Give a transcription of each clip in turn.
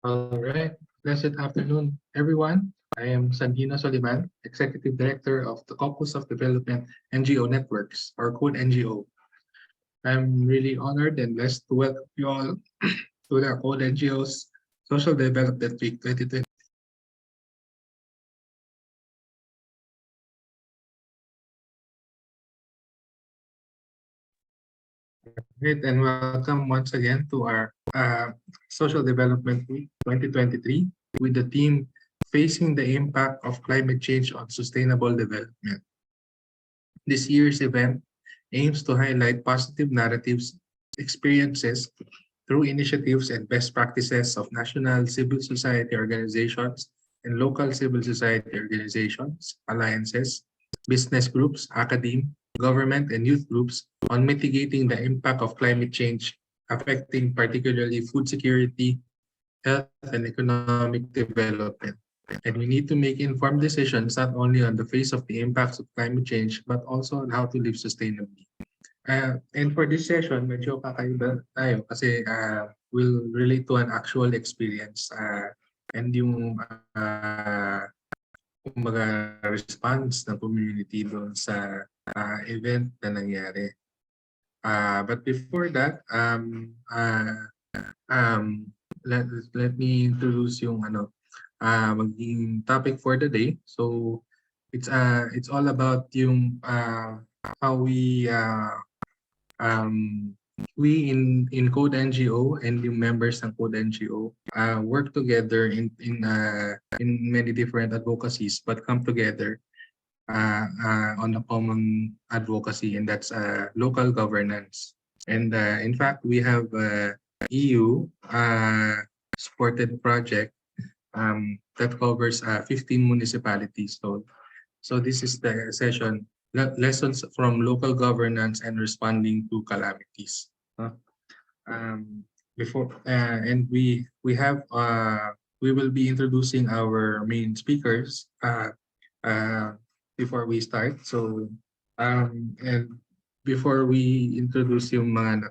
All right. Blessed afternoon, everyone. I am Sandino Soliman, Executive Director of the Caucus of Development NGO Networks, or CODE NGO. I'm really honored and blessed to welcome you all to the CODE NGO's Social Development Week 2020. Great, and welcome once again to our Social Development Week 2023 with the theme Facing the Impact of Climate Change on Sustainable Development. This year's event aims to highlight positive narratives, experiences through initiatives and best practices of national civil society organizations and local civil society organizations, alliances, business groups, academe, government, and youth groups on mitigating the impact of climate change affecting particularly food security, health, and economic development. And we need to make informed decisions not only on the face of the impacts of climate change, but also on how to live sustainably. And for this session, medyo kakaiba tayo kasi we'll relate to an actual experience and yung kumbaga response ng community doon sa event na nangyari. But before that, let me introduce yung magiging topic for the day. So it's all about yung how we in Code NGO and yung members ng Code NGO work together in many different advocacies but come together on a common advocacy, and that's local governance. And in fact, we have EU supported project that covers 15 municipalities. So this is the session, lessons from local governance and responding to calamities. And we will be introducing our main speakers before we start. So and before we introduce yung mga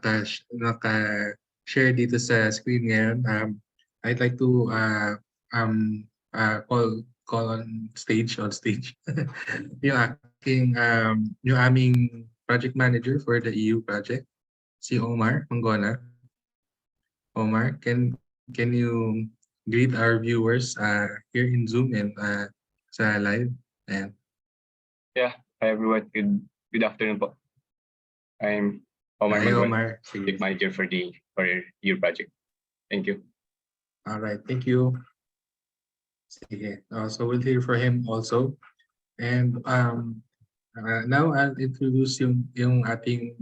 naka-share dito sa screen ngayon, I'd like to call on stage yung aking yung aming project manager for the EU project, si Omar Mangona. Omar, can you greet our viewers here in Zoom and sa live? And yeah, hi everyone. Good afternoon po. I'm Omar hi, Mangona, Omar. project manager for your project. Thank you. All right, thank you. Sige. So we'll hear from him also. And now I'll introduce yung ating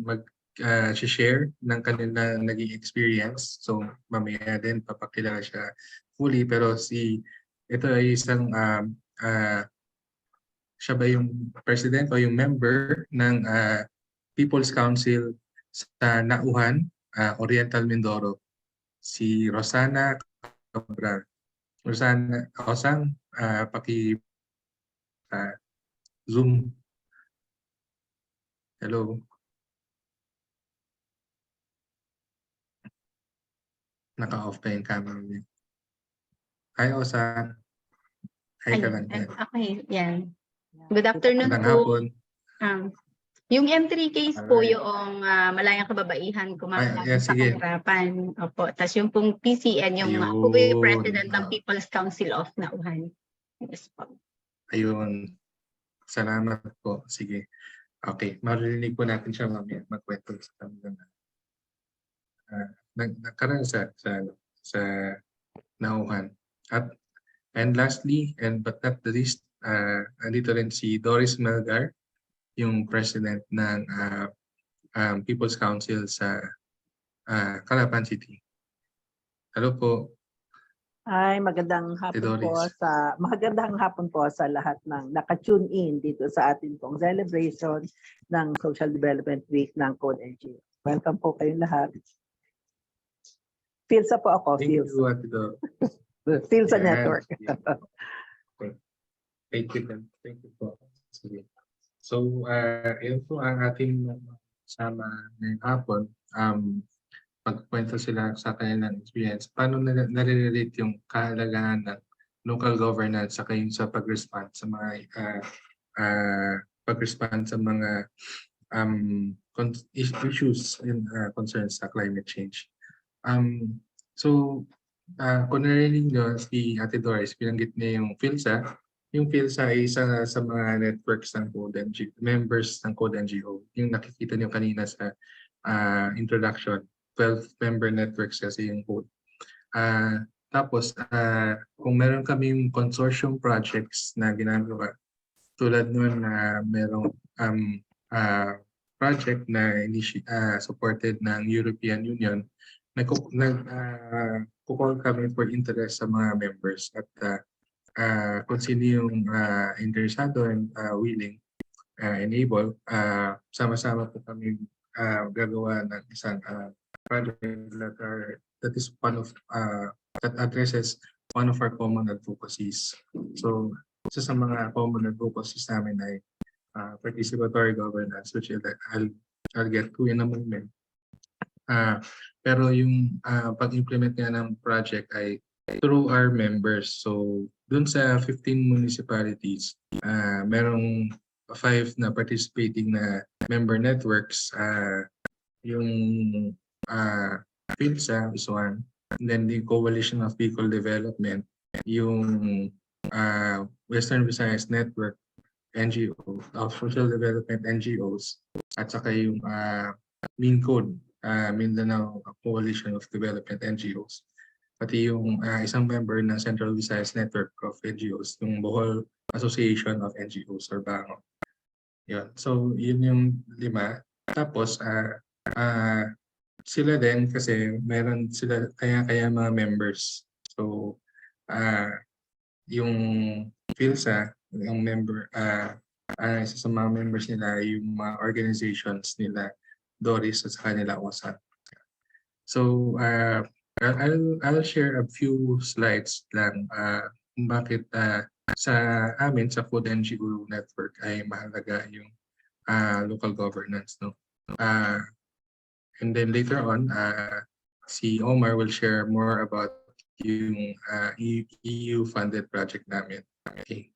share ng kanila naging experience. So mamaya din papakilala siya fully, pero ito ay isang siya ba yung president o yung member ng People's Council sa Nauhan, Oriental Mindoro, si Rosana Cabral. Rosana, Osang, Zoom. Hello. Naka-off pa yung camera niya. Hi, Osang. Hi ka lang. Okay, yan. Good afternoon Magandang po. hapon. Yung M3 case po yung malayang kababaihan kumakalap sa sige. kahirapan. Opo. Tapos yung pong PCN, yung ako yung president ng People's Council of Nauhan. Yes po. Ayun. Salamat po. Sige. Okay. Maririnig po natin siya mamaya. Magkwento sa kanila na nagkaroon sa Nauhan. And lastly, but not the least, andito rin si Doris Melgar, yung president ng People's Council sa Calapan City. Hello po. Ay, magandang hapon po sa lahat ng naka-tune in dito sa ating pong celebration ng Social Development Week ng Code NGO. Welcome po kayong lahat. Filsa po ako. Thank you, Atido. Filsa Network. Thank you po. Sige. So, yun po ang ating kasama ngayong hapon. pagkwento sila sa kanilang experience, paano nare-relate yung kahalagahan ng local governance sa pag-respond sa mga sa mga issues and concerns sa climate change. So, kung narinig nyo, si Ate Doris, binanggit niya yung PhilSA. Yung PhilSA ay isa sa mga networks ng Code NGO, members ng Code NGO. Yung nakikita niyo kanina sa introduction, 12-member networks kasi yung Code. Tapos, kung meron kaming consortium projects na ginagawa, tulad nun na merong project na supported ng European Union, nagkukol kami for interest sa mga members at kung sino yung interesado and willing and able, sama-sama po kami gagawa ng isang project that is one of that addresses one of our common advocacies. So, isa sa mga common advocacies namin ay participatory governance, which I'll get to in a moment. Pero yung pag-implement nga ng project ay through our members. So, dun sa 15 municipalities, merong 5 na participating na member networks. Yung PhilSA is one. And then the Coalition of Bicol Development, yung Western Visayas Network NGO, of Social Development NGOs, at saka yung MinCode, Mindanao Coalition of Development NGOs. Pati yung isang member ng Central Visayas Network of NGOs, yung Bohol Association of NGOs or BANGO. Yun. So, yun yung 5. Tapos, sila din kasi meron sila kaya mga members. So, yung PhilSA, yung member, isa sa mga members nila, yung mga organizations nila, Doris at sa kanila OSA. So, I'll share a few slides lang kung bakit sa amin, sa Food NGO Network ay mahalaga yung local governance. No? And then later on, si Omar will share more about yung EU-funded project namin. Okay.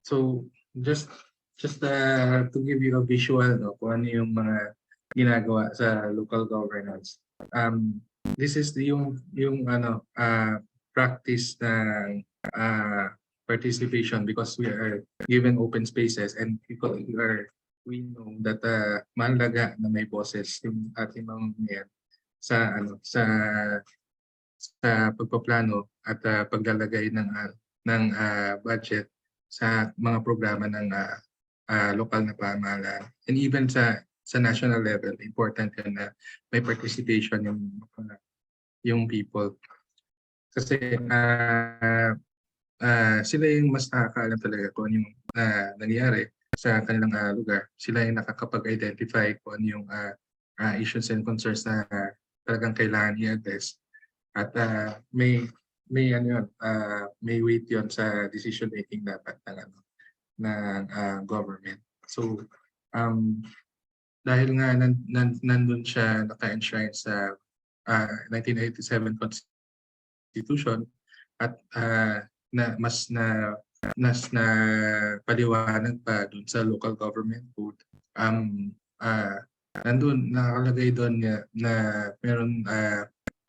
So, just to give you a visual, no, kung ano yung mga ginagawa sa local governance. This is yung practice ng participation because we are given open spaces and we know that mahalaga na may boses yung ating mamamayan sa pagpaplano at paglalagay ng budget sa mga programa ng lokal na pamahalaan. And even sa national level, important yun na may participation yung people. Kasi sila yung mas nakakaalam talaga kung yung nangyayari sa kanilang lugar. Sila yung nakakapag-identify kung ano yung issues and concerns na talagang kailangan i-address. At may weight yon sa decision making dapat ng government. So dahil nga nandun siya naka-enshrine sa 1987 Constitution at mas na paliwanag pa dun sa local government code, nandun nakalagay doon na meron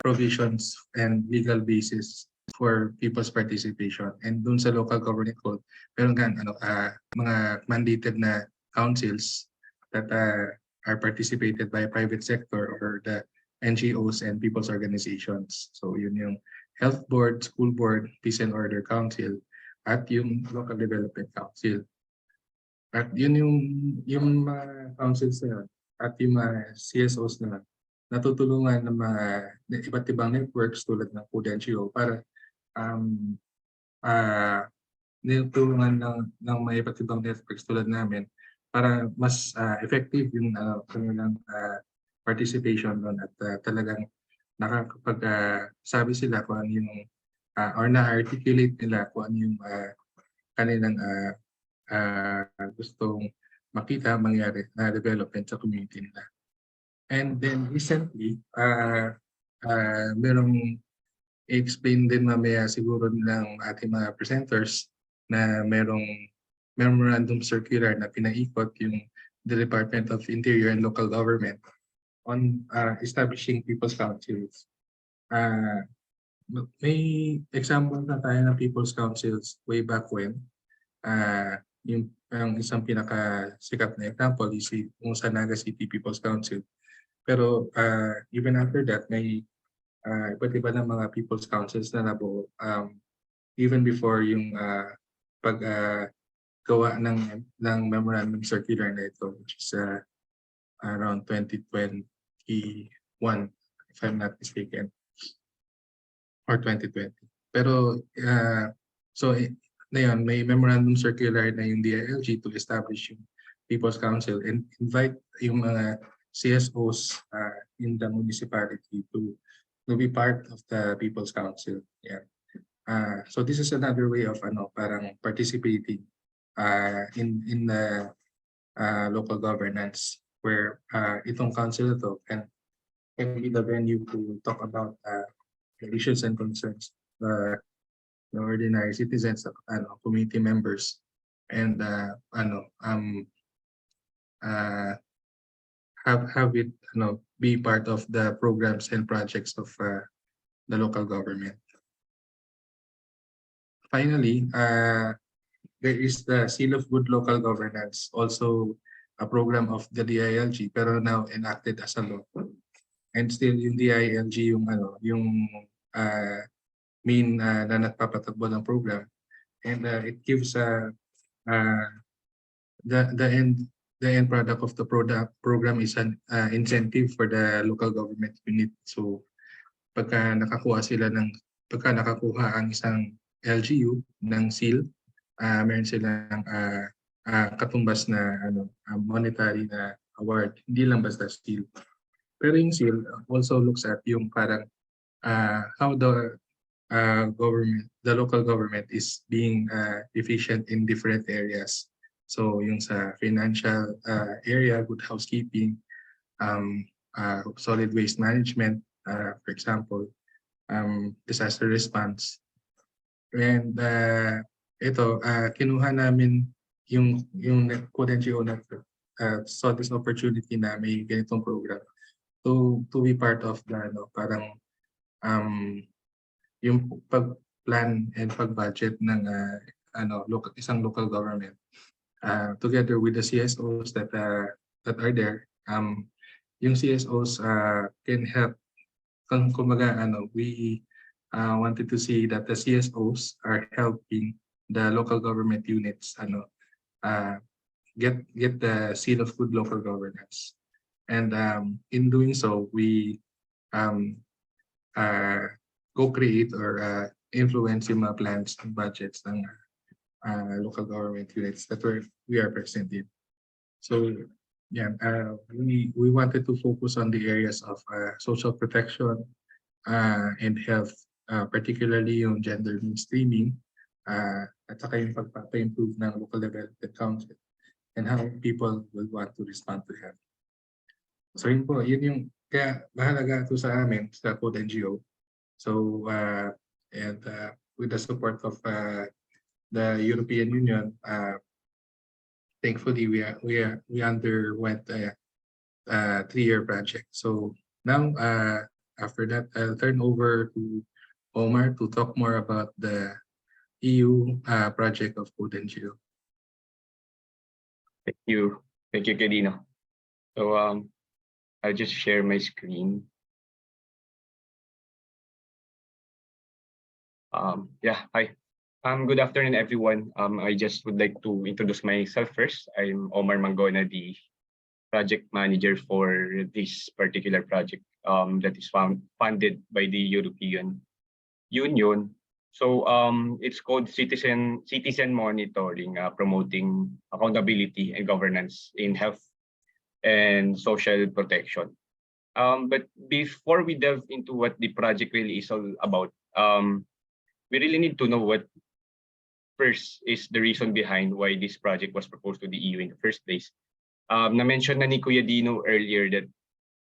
provisions and legal basis for people's participation. And dun sa local government code, meron mga mandated na councils that are participated by private sector or the NGOs and people's organizations. So yun yung Health Board, School Board, Peace and Order Council, at yung Local Development Council. At yun yung mga councils na yun, at yung mga CSOs na natutulungan ng mga iba't ibang networks tulad ng Food NGO para nilutulungan ng mga iba't ibang networks tulad namin para mas effective yung kanilang participation doon at talagang nakakapag-sabi sila kung ano yung or na-articulate nila kung ano yung kanilang gustong makita mangyari na development sa community nila. And then recently, merong i-explain din mamaya siguro ng ating mga presenters na merong memorandum circular na pinaikot yung the Department of Interior and Local Government on establishing people's councils. May example na tayo ng people's councils way back when. Yung ang isang pinakasikat na example is yung sa Naga City People's Council. Pero even after that, may iba't iba ng mga people's councils na nabuo even before yung paggawa ng memorandum circular na ito, which is around 2021, if I'm not mistaken, or 2020. Pero so na yun, may memorandum circular na yung DILG to establish yung People's Council and invite yung mga CSOs in the municipality to be part of the People's Council. Yeah. So this is another way of parang participating in the local governance where itong council ito can be the venue to talk about the issues and concerns the ordinary citizens, community members, and have it be part of the programs and projects of the local government. Finally, there is the Seal of Good Local Governance, also a program of the DILG, pero now enacted as a law. And still yung DILG yung main na nagpapatakbo ng program, and it gives the end product of the program is an incentive for the local government unit. So pagka nakakuha ang isang LGU ng seal, meron silang katumbas na monetary na award, hindi lang basta seal. Pero yung seal also looks at yung parang how the local government is being efficient in different areas. So yung sa financial area, good housekeeping, solid waste management, for example, disaster response. And ito, kinuha namin yung Code NGO na saw this opportunity na may ganitong program to be part of the parang yung pag-plan and pag-budget ng isang local government. Together with the CSOs that are there, yung CSOs can help. Kumbaga, we wanted to see that the CSOs are helping the local government units get the seal of good local governance. And in doing so, we co-create or influence yung mga plans and budgets ng local government units that we are present in. So yeah, we wanted to focus on the areas of social protection and health, particularly yung gender mainstreaming, at saka yung pagpapa-improve ng local development council and how people will want to respond to health. So yun po, yun yung kaya mahalaga ito sa amin sa Code NGO. So and with the support of the European Union, thankfully we underwent a 3-year project. So now after that, I'll turn over to Omar to talk more about the EU project of Code NGO. Thank you, Kadino. So I'll just share my screen. Yeah, hi. Good afternoon, everyone. I just would like to introduce myself first. I'm Omar Mangona, the project manager for this particular project that is funded by the European Union. So it's called Citizen Monitoring, promoting accountability and governance in health and social protection. But before we delve into what the project really is all about, we really need to know what first is the reason behind why this project was proposed to the EU in the first place. Na-mention na ni Kuya Dino earlier that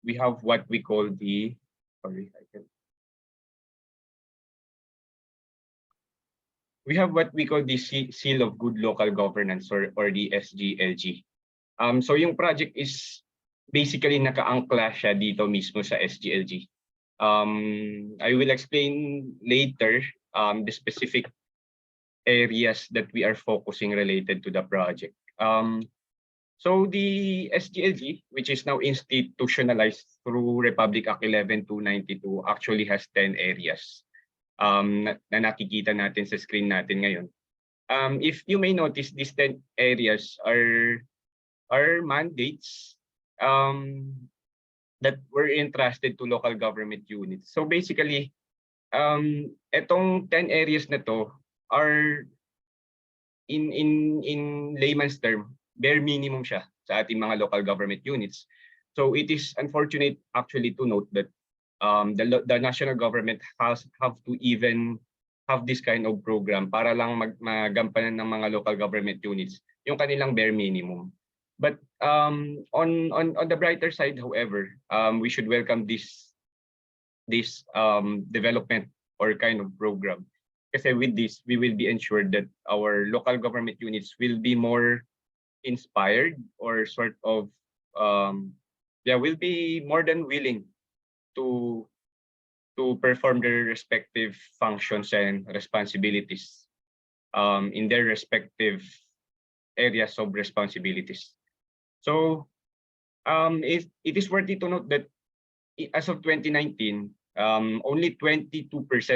we have what we call the, we have what we call the Seal of Good Local Governance or the SGLG. So yung project is basically nakaangkla siya dito mismo sa SGLG. I will explain later the specific areas that we are focusing related to the project. So the SGLG, which is now institutionalized through Republic Act 11-292, actually has 10 areas na nakikita natin sa screen natin ngayon. If you may notice, these 10 areas are mandates that were entrusted to local government units. So basically, etong 10 areas na to are in layman's term, bare minimum siya sa ating mga local government units. So it is unfortunate actually to note that the national government have to even have this kind of program para lang magampanan ng mga local government units yung kanilang bare minimum. But on the brighter side, however, we should welcome this development or kind of program. Kasi with this, we will be ensured that our local government units will be more inspired or sort of will be more than willing to perform their respective functions and responsibilities in their respective areas of responsibilities. So it is worthy to note that as of 2019, only 22%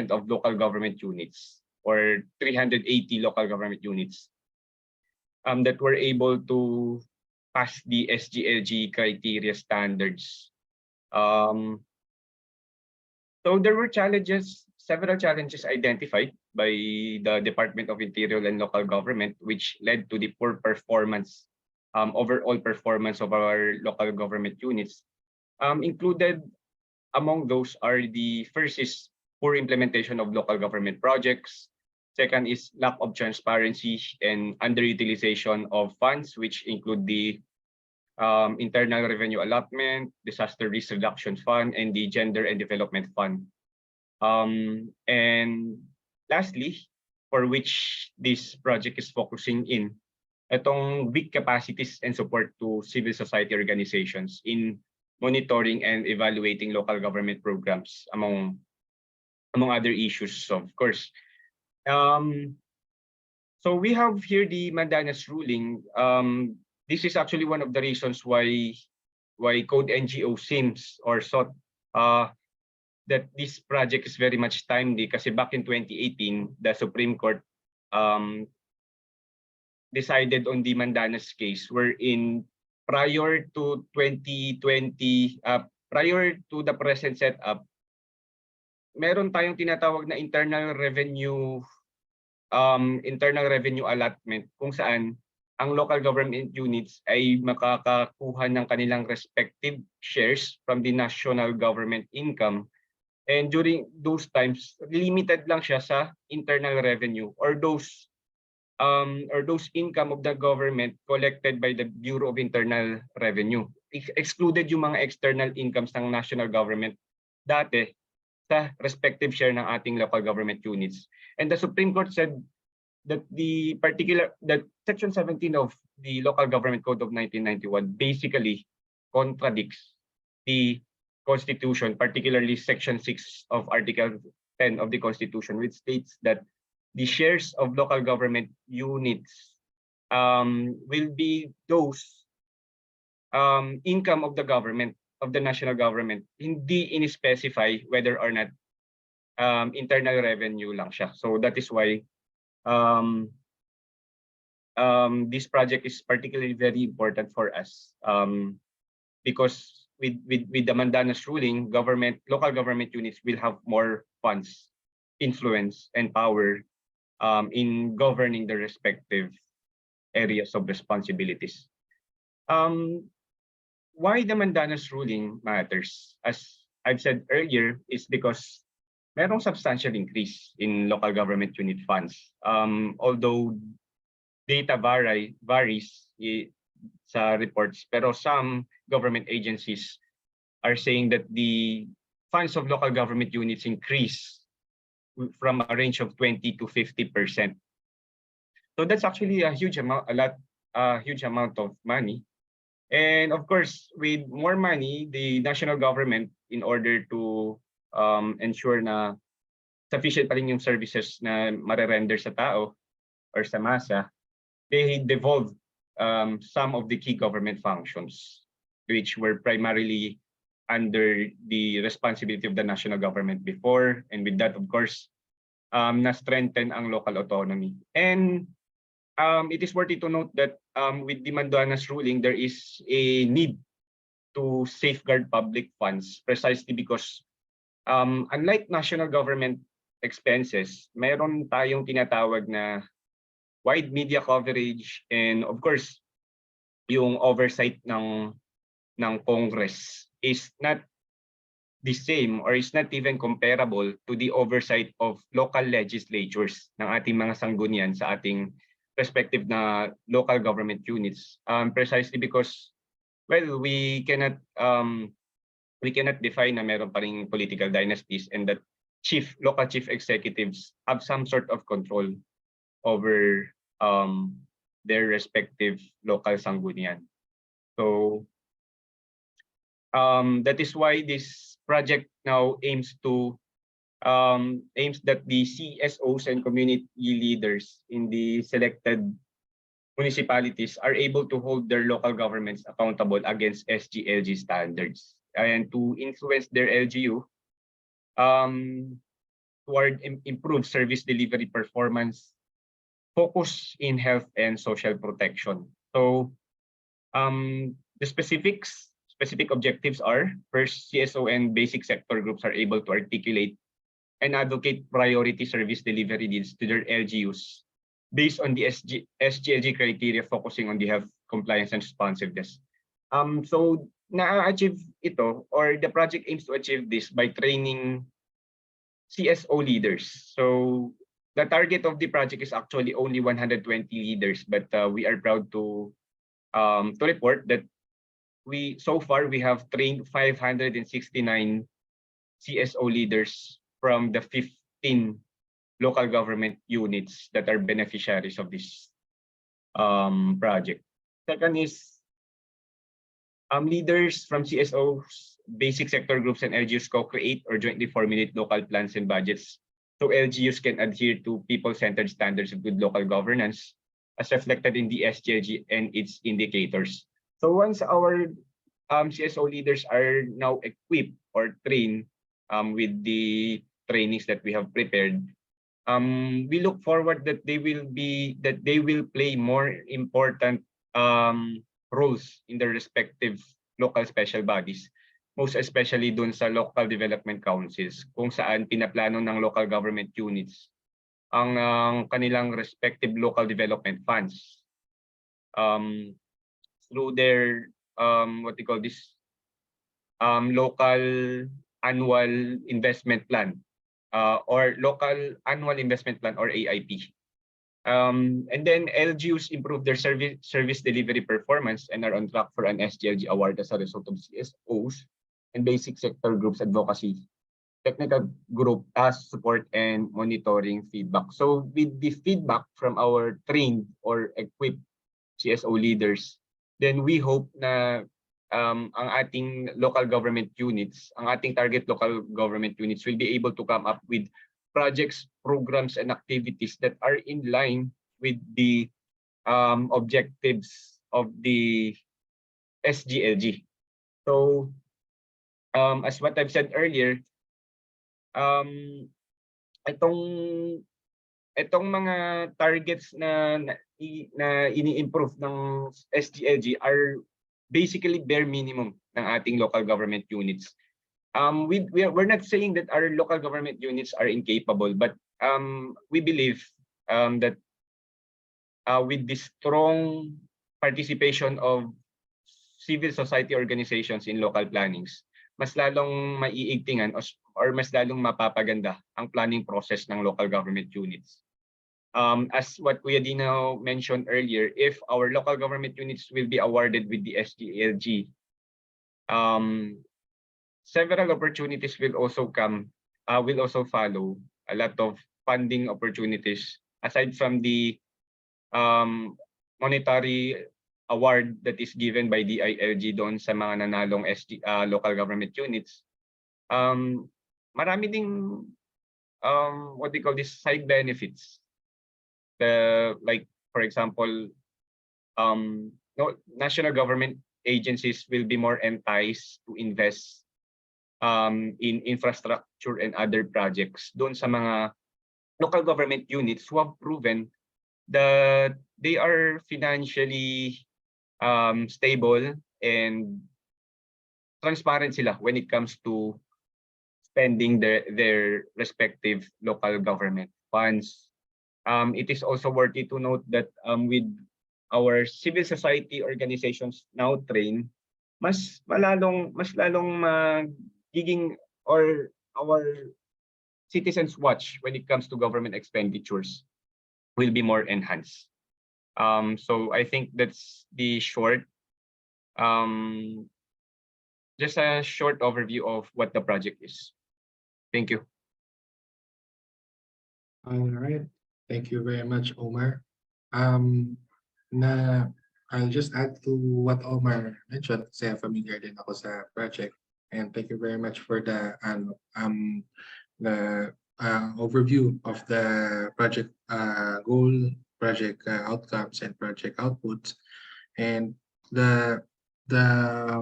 of local government units or 380 local government units that were able to pass the SGLG criteria standards. So there were several challenges identified by the Department of Interior and Local Government, which led to the poor performance, overall performance of our local government units. Included among those are the first is poor implementation of local government projects. Second is lack of transparency and underutilization of funds, which include the Internal Revenue Allotment, Disaster Risk Reduction Fund, and the Gender and Development Fund. And lastly, for which this project is focusing in, itong weak capacities and support to civil society organizations in monitoring and evaluating local government programs, among other issues, of course. So we have here the Mandanas ruling. This is actually one of the reasons why Code NGO seems or thought that this project is very much timely, kasi back in 2018, the Supreme Court decided on the Mandanas case, wherein prior to 2020, prior to the present setup, meron tayong tinatawag na internal revenue allotment, kung saan ang local government units ay makakakuha ng kanilang respective shares from the national government income. And during those times, limited lang siya sa internal revenue or those income of the government collected by the Bureau of Internal Revenue. Excluded yung mga external incomes ng national government dati sa respective share ng ating local government units. And the Supreme Court said that that Section 17 of the Local Government Code of 1991 basically contradicts the Constitution, particularly Section 6 of Article 10 of the Constitution, which states that the shares of local government units will be those income of the government, of the national government, hindi in-specify whether or not internal revenue lang siya. So that is why this project is particularly very important for us, because with the Mandanas ruling, local government units will have more funds, influence, and power in governing the respective areas of responsibilities. Why the Mandanas ruling matters, as I've said earlier, is because merong substantial increase in local government unit funds. Although data varies, sa reports, pero some government agencies are saying that the funds of local government units increase from a range of 20 to 50%. So that's actually a huge amount, a huge amount of money. And of course, with more money, the national government, in order to ensure na sufficient pa rin yung services na marerender sa tao or sa masa, they devolved some of the key government functions, which were primarily under the responsibility of the national government before. And with that, of course, na-strengthen ang local autonomy. And it is worthy to note that with the Manduana's ruling, there is a need to safeguard public funds precisely because unlike national government expenses, mayroon tayong tinatawag na wide media coverage and of course, yung oversight ng Congress is not the same or is not even comparable to the oversight of local legislatures ng ating mga sanggunian sa ating respective na local government units, precisely because, well, we cannot define na meron pa ring political dynasties and that local chief executives have some sort of control over their respective local sanggunian. So that is why this project now aims that the CSOs and community leaders in the selected municipalities are able to hold their local governments accountable against SGLG standards and to influence their LGU toward improved service delivery performance, focus in health and social protection. So the specific objectives are: first, CSO and basic sector groups are able to articulate and advocate priority service delivery needs to their LGUs based on the SGLG criteria focusing on the health, compliance, and responsiveness. So na-achieve ito, or the project aims to achieve this by training CSO leaders. So the target of the project is actually only 120 leaders, but we are proud to report that so far we have trained 569 CSO leaders from the 15 local government units that are beneficiaries of this project. Second is leaders from CSOs, basic sector groups, and LGUs co-create or jointly formulate local plans and budgets so LGUs can adhere to people-centered standards of good local governance as reflected in the SGLG and its indicators. So once our CSO leaders are now equipped or trained with the trainings that we have prepared, we look forward that they will play more important roles in their respective local special bodies, most especially dun sa local development councils, kung saan pinaplano ng local government units ang kanilang respective local development funds through their local annual investment plan or local annual investment plan or AIP. And then LGUs improve their service delivery performance and are on track for an SGLG award as a result of CSOs and basic sector groups advocacy, technical group support and monitoring feedback. So with the feedback from our trained or equipped CSO leaders, then we hope na ang ating local government units, ang ating target local government units will be able to come up with projects, programs, and activities that are in line with the objectives of the SGLG. So as what I've said earlier, itong mga targets na ini-improve ng SGLG are basically bare minimum ng ating local government units. We're not saying that our local government units are incapable, but we believe that with the strong participation of civil society organizations in local plannings, mas lalong maiigtingan or mas lalong mapapaganda ang planning process ng local government units. as what Kuya Dino mentioned earlier, if our local government units will be awarded with the SDLG, several opportunities will also follow. A lot of funding opportunities aside from the monetary award that is given by the ILG doon sa mga nanalong local government units. Marami ding what they call this side benefits. Like for example, national government agencies will be more enticed to invest in infrastructure and other projects doon sa mga local government units who have proven that they are financially stable and transparent sila when it comes to spending their respective local government funds. It is also worthy to note that with our civil society organizations now trained, mas lalong magiging or our citizens watch when it comes to government expenditures will be more enhanced. So I think that's the short, just a short overview of what the project is. Thank you. All right. Thank you very much, Omar. I'll just add to what Omar mentioned kasi familiar din ako sa project. And thank you very much for the overview of the project goal, project outcomes, and project outputs. And the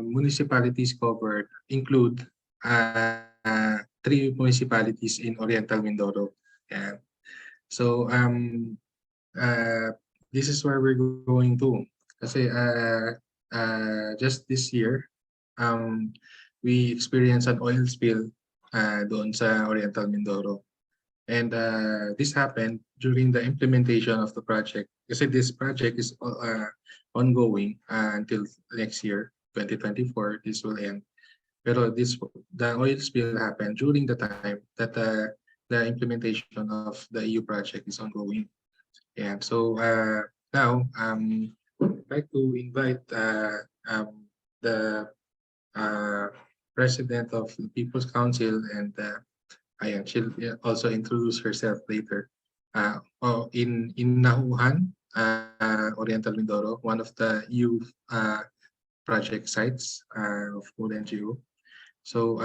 municipalities covered include 3 municipalities in Oriental Mindoro. Yeah. So this is where we're going to. Kasi just this year, we experienced an oil spill doon sa Oriental Mindoro. And this happened during the implementation of the project. Kasi this project is ongoing until next year, 2024, this will end. Pero the oil spill happened during the time that the implementation of the EU project is ongoing. Yeah, so now I'd like to invite the president of the People's Council, and she'll also introduce herself later. In Nauhan, Oriental Mindoro, one of the EU project sites of Code NGO. So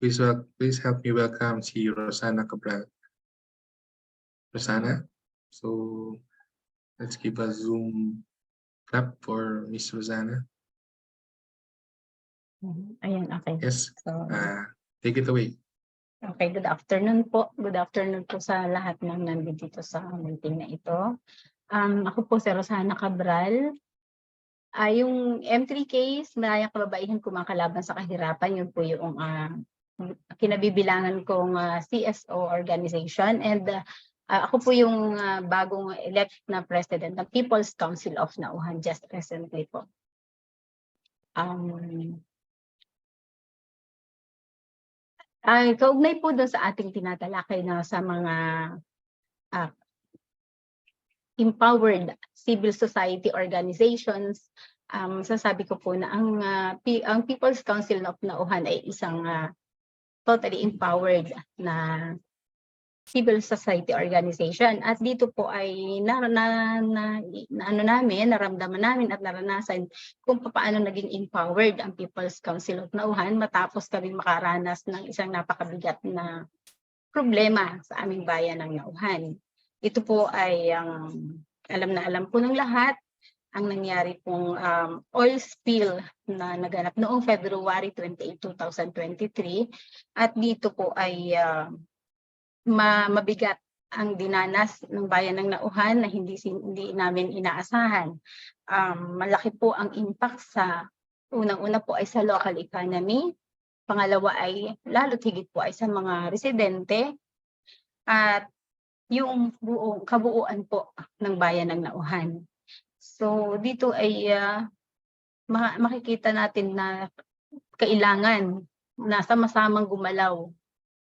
please help me welcome si Rosana Cabral. Rosana, so let's give a Zoom clap for Miss Rosana. Ayan, okay. Yes, So, take it away. okay, good afternoon po. Good afternoon po sa lahat ng nandito sa meeting na ito. Ako po si Rosana Cabral. Yung M3 case, Malayang Kababaihan Kumakalaban sa Kahirapan, yun po yung kinabibilangan kong CSO organization. And ako po yung bagong elect na president ng People's Council of Nauhan just recently po. Kaugnay po doon sa ating tinatalakay na sa mga empowered civil society organizations, sasabi ko po na ang People's Council of Nauhan ay isang totally empowered na civil society organization. At dito po ay naramdaman namin at naranasan kung paano naging empowered ang People's Council of Nauhan matapos kami makaranas ng isang napakabigat na problema sa aming bayan ng Nauhan. Ito po ay alam na alam po ng lahat ang nangyari pong oil spill na naganap noong February 28, 2023. At dito po ay mabigat ang dinanas ng bayan ng Nauhan na hindi namin inaasahan. Malaki po ang impact sa unang-una po ay sa local economy. Pangalawa ay lalo't higit po ay sa mga residente. At yung buong kabuuan po ng bayan ng Nauhan. So dito ay makikita natin na kailangan na sama-samang gumalaw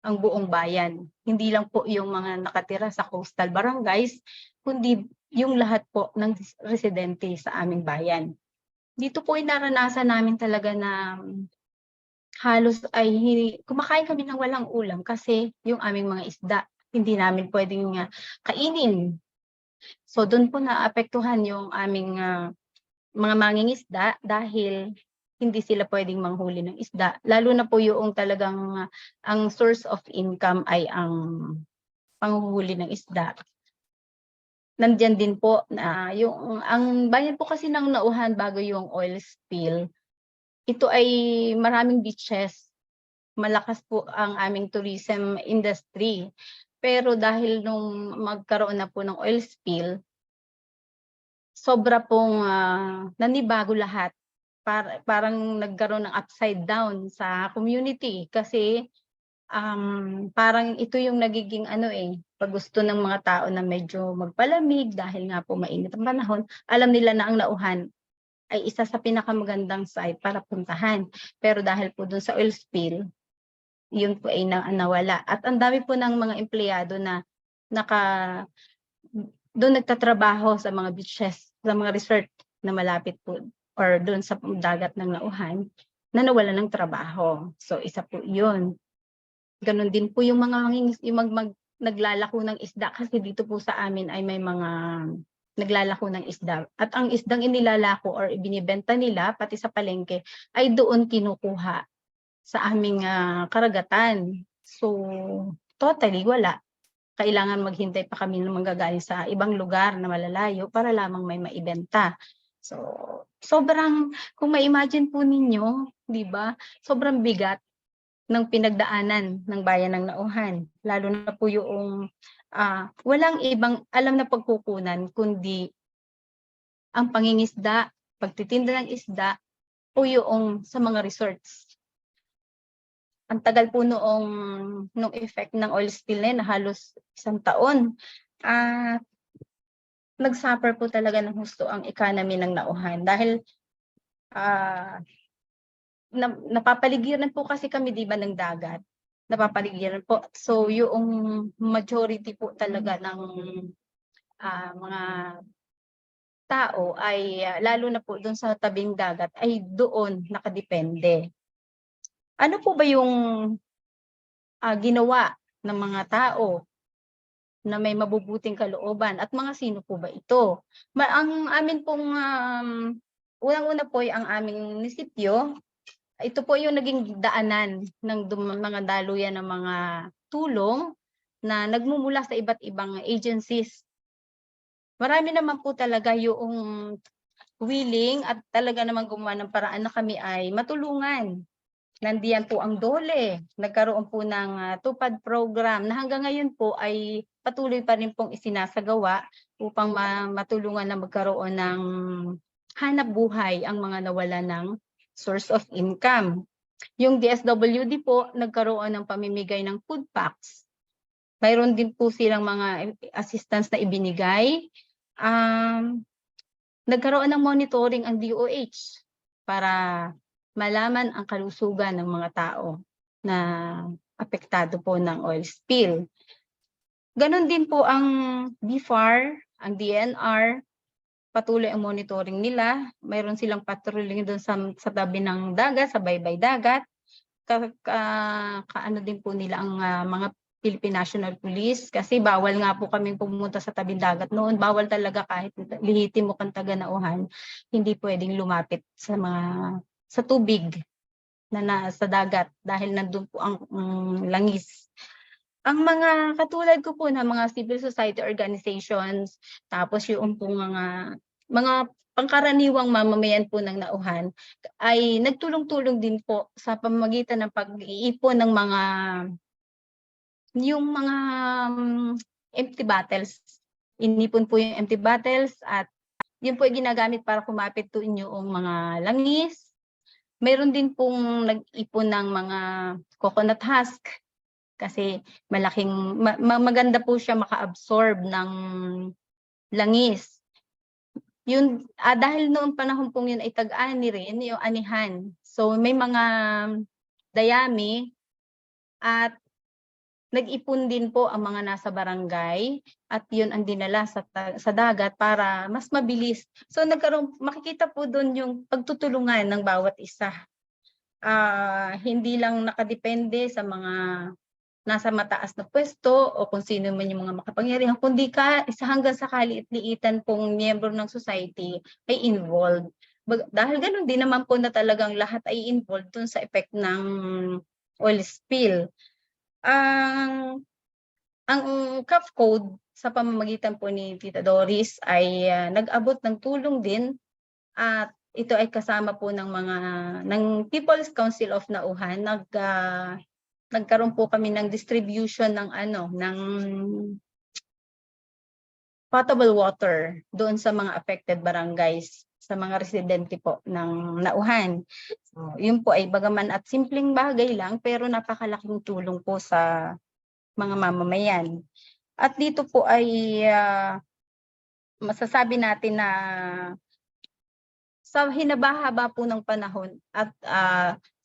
ang buong bayan. Hindi lang po yung mga nakatira sa coastal barangays, kundi yung lahat po ng residente sa aming bayan. Dito po ay naranasan namin talaga na halos ay kumakain kami ng walang ulam kasi yung aming mga isda hindi namin pwedeng kainin. So doon po naapektuhan yung aming mga mangingisda dahil hindi sila pwedeng manghuli ng isda. Lalo na po yung talagang ang source of income ay ang panghuhuli ng isda. Nandiyan din po na yung ang bayan po kasi ng Nauhan bago yung oil spill, ito ay maraming beaches. Malakas po ang aming tourism industry. Pero dahil nung magkaroon na po ng oil spill, sobra pong nanibago lahat. Parang nagkaroon ng upside down sa community kasi parang ito yung nagiging pag gusto ng mga tao na medyo magpalamig dahil nga po mainit ang panahon, alam nila na ang Nauhan ay isa sa pinakamagandang site para puntahan. Pero dahil po dun sa oil spill, yun po ay nawala. At ang dami po ng mga empleyado na doon nagtatrabaho sa mga beaches, sa mga resort na malapit po or doon sa dagat ng Nauhan na nawalan ng trabaho. So isa po yun. Ganon din po yung mga naglalako ng isda kasi dito po sa amin ay may mga naglalako ng isda. At ang isdang inilalako or ibinibenta nila pati sa palengke ay doon kinukuha sa aming karagatan. So totally wala. Kailangan maghintay pa kami ng manggagaling sa ibang lugar na malalayo para lamang may maibenta. So sobrang, kung ma-imagine po ninyo, di ba? Sobrang bigat ng pinagdaanan ng bayan ng Nauhan. Lalo na po yung walang ibang alam na pagkukunan kundi ang pangingisda, pagtitinda ng isda o yung sa mga resorts. Ang tagal po nung effect ng oil spill na yun, na halos 1 taon. Nag-suffer po talaga ng husto ang economy ng Nauhan dahil napapaligiran po kasi kami, di ba, ng dagat. Napapaligiran po. So yung majority po talaga ng mga tao ay lalo na po doon sa tabing dagat ay doon nakadepende. Ano po ba yung ginawa ng mga tao na may mabubuting kalooban at mga sino po ba ito? Ang amin pong unang-una po ay ang aming munisipyo. Ito po yung naging daanan ng mga daluyan ng mga tulong na nagmumula sa iba't ibang agencies. Marami naman po talaga yung willing at talaga naman gumawa ng paraan na kami ay matulungan. Nandiyan po ang DOLE, nagkaroon po ng tupad program na hanggang ngayon po ay patuloy pa rin pong isinasagawa upang matulungan na magkaroon ng hanap buhay ang mga nawala ng source of income. Yung DSWD po, nagkaroon ng pamimigay ng food packs. Mayroon din po silang mga assistance na ibinigay. Nagkaroon ng monitoring ang DOH para malaman ang kalusugan ng mga tao na apektado po ng oil spill. Ganon din po ang BFAR, ang DNR, patuloy ang monitoring nila. Mayroon silang patrolling doon sa tabi ng dagat, sa baybay dagat. Kaano din po nila ang mga Philippine National Police kasi bawal nga po kaming pumunta sa tabing dagat noon. Bawal talaga kahit lihitin mo kang taga Nauhan, hindi pwedeng lumapit sa tubig na sa dagat dahil nandun po ang langis. Ang mga katulad ko po na mga civil society organizations, tapos yung po mga pangkaraniwang mamamayan po ng Nauhan ay nagtulong-tulong din po sa pamamagitan ng pag-iipon ng mga empty bottles. Inipon po yung empty bottles at yun po ay ginagamit para kumapit to yung mga langis. Mayroon din pong nag-ipon ng mga coconut husk kasi maganda po siya maka-absorb ng langis. Yun, dahil noong panahon pong yun ay tag-ani rin, yung anihan. So may mga dayami at nag-ipon din po ang mga nasa barangay at yun ang dinala sa dagat para mas mabilis. So makikita po doon yung pagtutulungan ng bawat isa. Hindi lang nakadepende sa mga nasa mataas na pwesto o kung sino man yung mga makapangyarihan, kundi hanggang sa kaliit-liitan pong miyembro ng society ay involved. Dahil ganun din naman po na talagang lahat ay involved dun sa effect ng oil spill. Ang CAF Code sa pamamagitan po ni Tita Doris ay nag-abot ng tulong din at ito ay kasama po ng People's Council of Nauhan. Nagkaroon po kami ng distribution ng potable water doon sa mga affected barangays, sa mga residente po ng Nauhan. So, yun po ay bagaman at simpleng bagay lang pero napakalaking tulong po sa mga mamamayan. At dito po ay masasabi natin na sa hinabahaba po ng panahon at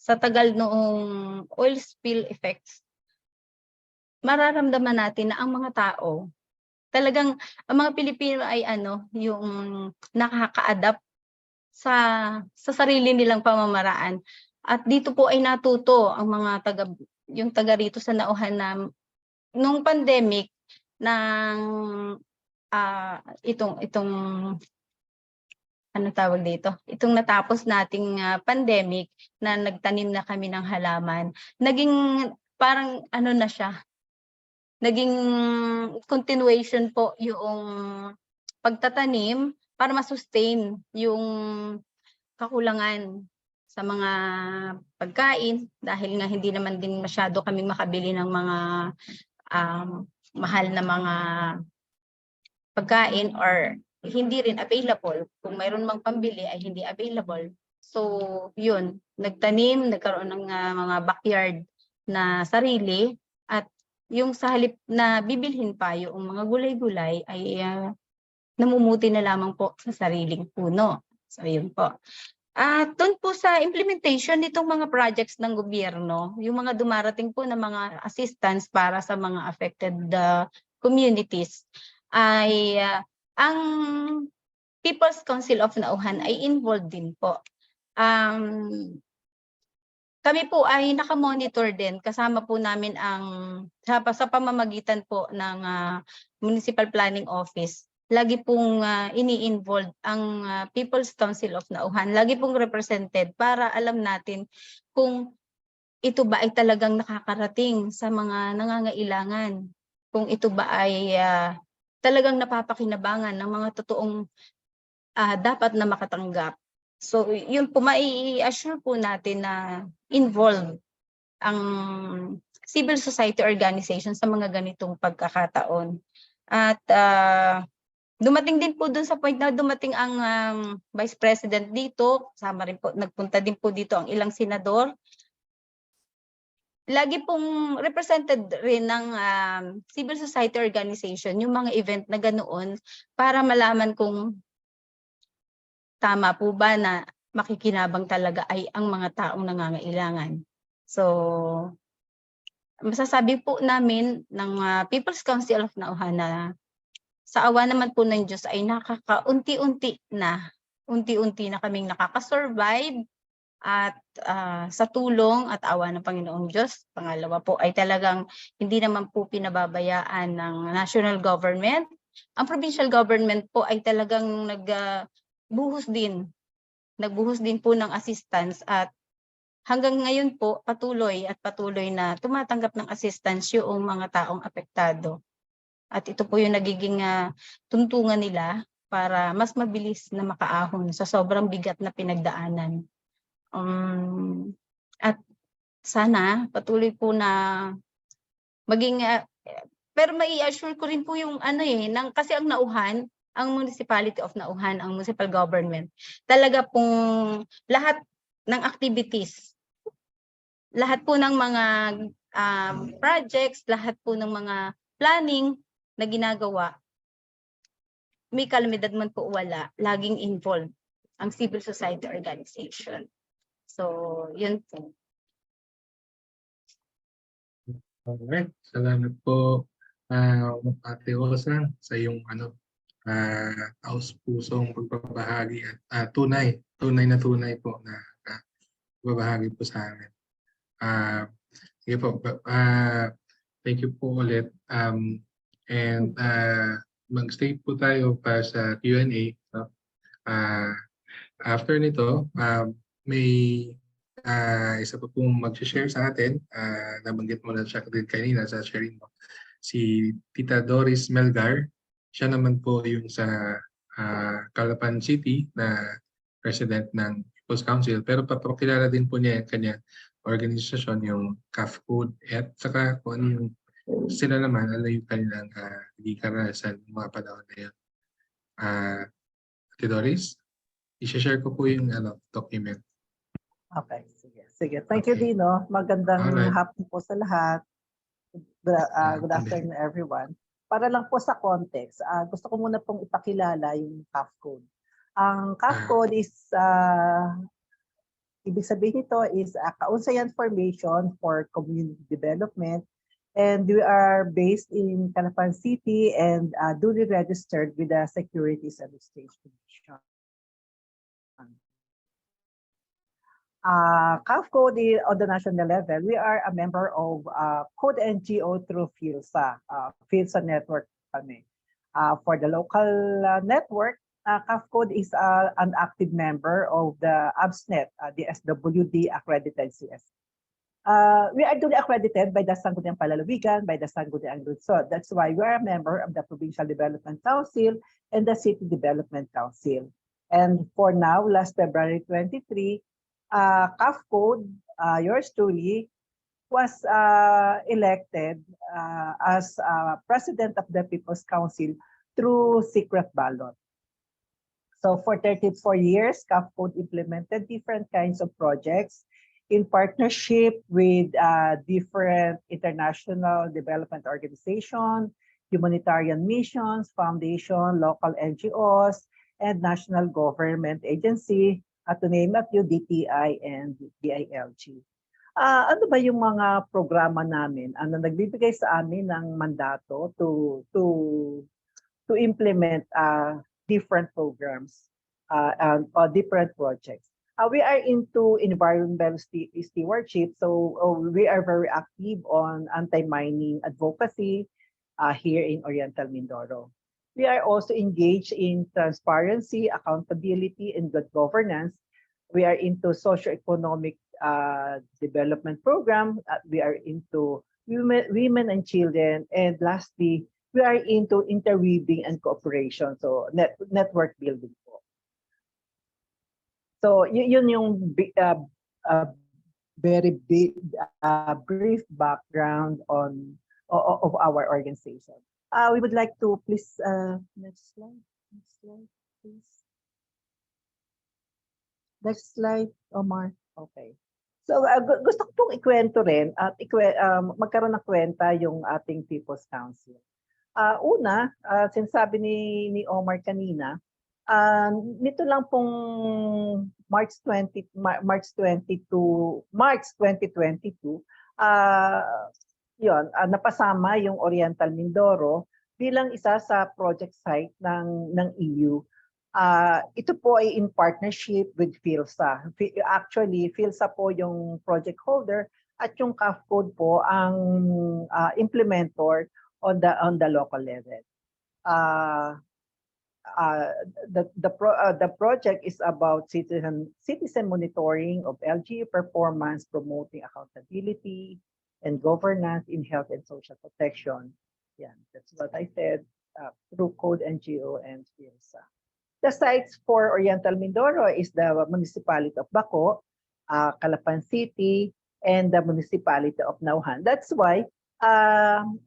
sa tagal noong oil spill effects, mararamdaman natin na ang mga tao, talagang ang mga Pilipino ay yung nakaka-adapt sa sarili nilang pamamaraan. At dito po ay natuto ang mga taga rito sa Nauhan na nung pandemic ng itong tawag dito? Itong natapos nating pandemic na nagtanim na kami ng halaman, naging parang na siya, naging continuation po yung pagtatanim para ma-sustain yung kakulangan sa mga pagkain dahil nga hindi naman din masyado kami makabili ng mga mahal na mga pagkain or hindi rin available. Kung mayroon mang pambili ay hindi available. So, yun, nagtanim, nagkaroon ng mga backyard na sarili at yung sa halip na bibilhin pa yung mga gulay-gulay ay namumuti na lamang po sa sariling puno. So, yun po. At doon po sa implementation nitong mga projects ng gobyerno, yung mga dumarating po na mga assistance para sa mga affected communities ay ang People's Council of Nauhan ay involved din po. Kami po ay nakamonitor din, kasama po namin sa pamamagitan po ng Municipal Planning Office. Lagi pong ini-involve ang People's Council of Nauhan, lagi pong represented para alam natin kung ito ba ay talagang nakakarating sa mga nangangailangan, kung ito ba ay talagang napapakinabangan ng mga totoong dapat na makatanggap. So yun po, mai-assure po natin na involved ang civil society organization sa mga ganitong pagkakataon. At dumating din po dun sa point na dumating ang Vice President dito, sama rin po, nagpunta din po dito ang ilang senador. Lagi pong represented rin ng civil society organization yung mga event na ganoon para malaman kung tama po ba na makikinabang talaga ay ang mga taong nangangailangan. So, masasabi po namin ng People's Council of Nauhan na sa awa naman po ng Diyos ay unti-unti na kaming nakakasurvive at sa tulong at awa ng Panginoong Diyos. Pangalawa po ay talagang hindi naman po pinababayaan ng national government. Ang provincial government po ay talagang nagbuhos din po ng assistance at hanggang ngayon po patuloy na tumatanggap ng assistance yung mga taong apektado. At ito po yung nagiging tuntungan nila para mas mabilis na makaahon sa sobrang bigat na pinagdaanan. At sana patuloy po na maging pero mai-assure ko rin po yung kasi ang Nauhan, ang Municipality of Nauhan, ang municipal government, talaga pong lahat ng activities, lahat po ng mga projects, lahat po ng mga planning na ginagawa, may kalamidad man po wala, laging involved ang civil society organization. So, yun po. Alright, salamat po Ate Osang sa iyong taus-pusong pagbabahagi at tunay po na pagbabahagi po sa amin. Sige po, thank you po ulit. And mag-stay po tayo para sa Q&A. No? After nito, may isa pa pong mag-share sa atin. Nabanggit mo na siya din kanina sa sharing mo. Si Tita Doris Melgar. Siya naman po yung sa Calapan City na president ng People's Council. Pero papakilala din po niya yung kanyang organisasyon, yung CAFCODE, at saka kung ano yung sila naman, ano yung kanilang naging karanasan ng mga panahon na yun. Ate Doris, i-share ko po yung document. Okay, sige. Sige. Thank you, Okay. Dino. Magandang Alright. hapon po sa lahat. Good afternoon, everyone. Para lang po sa context, gusto ko muna pong ipakilala yung CAFCODE. Ang CAFCODE is, ibig sabihin nito is Kaunsayan Formation for Community Development, and we are based in Calapan City and duly registered with the Securities and Exchange Commission. CAFCODE on the national level, we are a member of Code NGO through PhilSA, PhilSA network kami. For the local network, CAFCODE is an active member of the ABSNet, the SWD accredited CS. We are duly accredited by the Sangguniang Palalawigan, by the Sangguniang Lungsod. That's why we are a member of the Provincial Development Council and the City Development Council. And for now, last February 23, CAFCODE, yours truly, was elected as president of the People's Council through secret ballot. So for 34 years, CAFCODE implemented different kinds of projects in partnership with different international development organizations, humanitarian missions, foundation, local NGOs, and national government agency, to name a few, DTI and DILG. Ano ba yung mga programa namin? Ano nagbibigay sa amin ng mandato to implement different programs and different projects? We are into environmental stewardship, so we are very active on anti-mining advocacy here in Oriental Mindoro. We are also engaged in transparency, accountability, and good governance. We are into socio-economic development program. We are into women and children. And lastly, we are into interweaving and cooperation, so network building po. So yun yung very big, brief background of our organization. We would like to please, next slide, please. Next slide, Omar. Okay. So gusto ko pong ikwento rin at magkaroon ng kwenta yung ating People's Council. Una, sinasabi ni Omar kanina, nito lang pong March 2022, napasama yung Oriental Mindoro bilang isa sa project site ng EU. Ito po ay in partnership with PhilSA. Actually, PhilSA po yung project holder at yung CAFCODE po ang implementor on the local level. The project is about citizen monitoring of LGU performance, promoting accountability and governance in health and social protection. Yeah, that's what I said through Code NGO and PhilSA. The sites for Oriental Mindoro is the municipality of Baco, Calapan City, and the municipality of Nauhan. That's why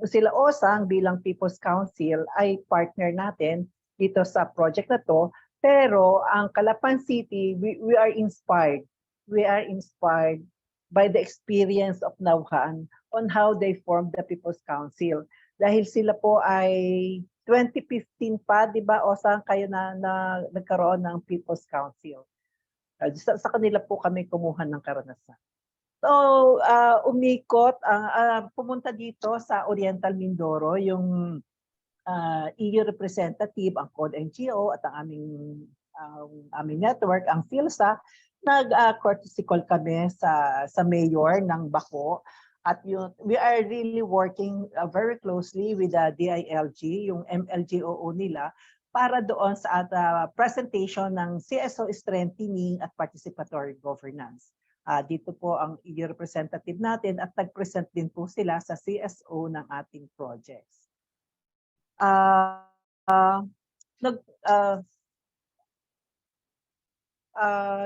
sila Osang bilang People's Council ay partner natin dito sa project na to. Pero ang Calapan City, we are inspired. We are inspired by the experience of Nauhan on how they formed the People's Council. Dahil sila po ay 2015 pa, di ba, o saan kayo na nagkaroon ng People's Council? Sa kanila po kami kumuha ng karanasan. Umikot, pumunta dito sa Oriental Mindoro yung EU representative, ang CODE-NGO at ang aming network, ang PhilSA. Nag-courtesy call kami sa mayor ng Baco. At we are really working very closely with the DILG, yung MLGOO nila, para doon sa presentation ng CSO strengthening at participatory governance. Dito po ang EU representative natin at nag-present din po sila sa CSO ng ating projects.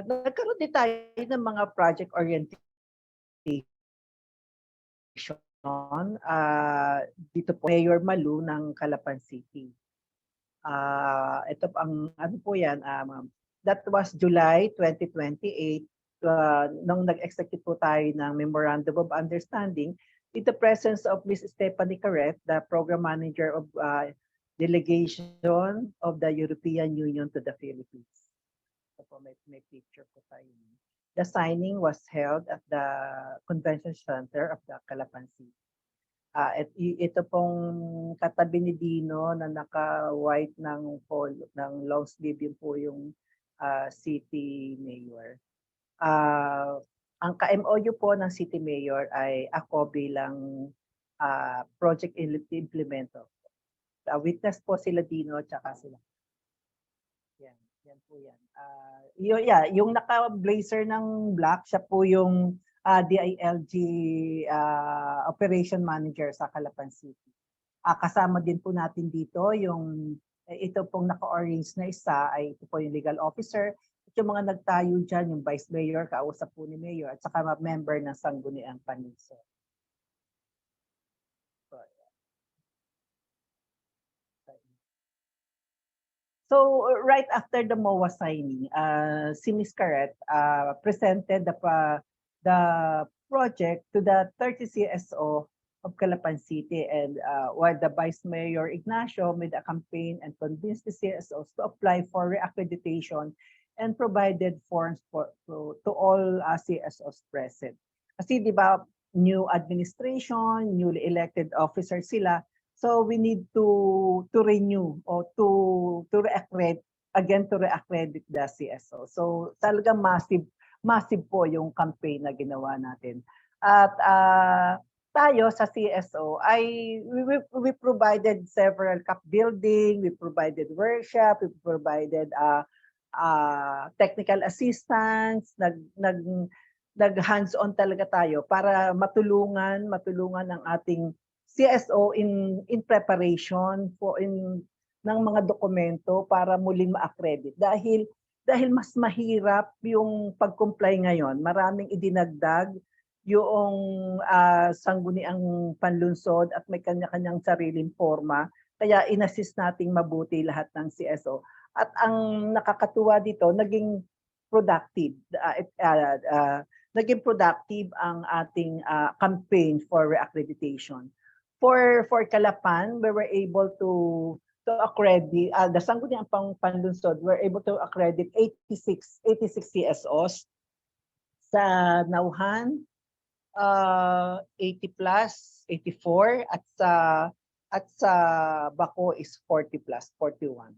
Nagkaroon din tayo ng mga project orientation dito po Mayor Malu ng Calapan City. Ito ang ano po yan, that was July 2028. Nung nag-execute po tayo ng Memorandum of Understanding with the presence of Ms. Stephanie Carret, the Program Manager of Delegation of the European Union to the Philippines. So po, may picture po tayo. The signing was held at the Convention Center of the Calapan City. Ito pong katabi ni Dino na naka-white ng long sleeve, yun po yung city mayor. Ang ka-MOU po ng City Mayor ay ako bilang project implementer. Witness po sila Dino at saka sila. Yan po yan. Yung naka-blazer ng black, siya po yung DILG Operation Manager sa Calapan City. Kasama din po natin dito yung ito pong naka-orange na isa ay ito po yung legal officer. Yung mga nagtayo dyan, yung Vice Mayor, kausap po ni Mayor, at saka member ng Sangguniang Paniso. So right after the MOA signing, si Ms. Carret presented the project to the 30 CSO of Calapan City, and while the Vice Mayor Ignacio made a campaign and convinced the CSOs to apply for reaccreditation and provided forms to all CSOs present. Kasi di ba, new administration, newly elected officers sila, so we need to renew or to reaccredit the CSO. So talagang massive po yung campaign na ginawa natin. At tayo sa CSO ay we provided several CAP building, we provided workshop, we provided technical assistance, nag hands-on talaga tayo para matulungan ang ating CSO in preparation ng mga dokumento para muling ma-accredit. Dahil mas mahirap yung pag-comply ngayon. Maraming idinagdag yung sangguniang panlunsod at may kanya-kanyang sariling forma. Kaya in-assist nating mabuti lahat ng CSO. At ang nakakatuwa dito, naging productive. Naging productive ang ating campaign for reaccreditation. For Calapan, we were able to accredit, the Sangguniang Panlunsod were able to accredit 86 CSOs. Sa Nauhan, 80 plus, 84, at sa Baco is 40 plus, 41.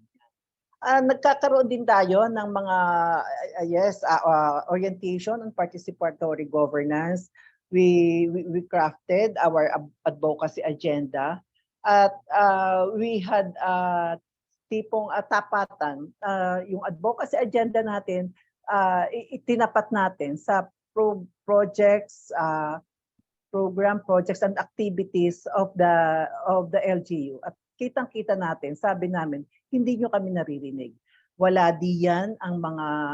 Nagkakaroon din tayo ng mga orientation on participatory governance. We crafted our advocacy agenda at we had tipong tapatan. Yung advocacy agenda natin, itinapat natin sa projects, program projects and activities of the LGU. At kitang-kita natin, sabi namin, hindi nyo kami naririnig. Wala diyan ang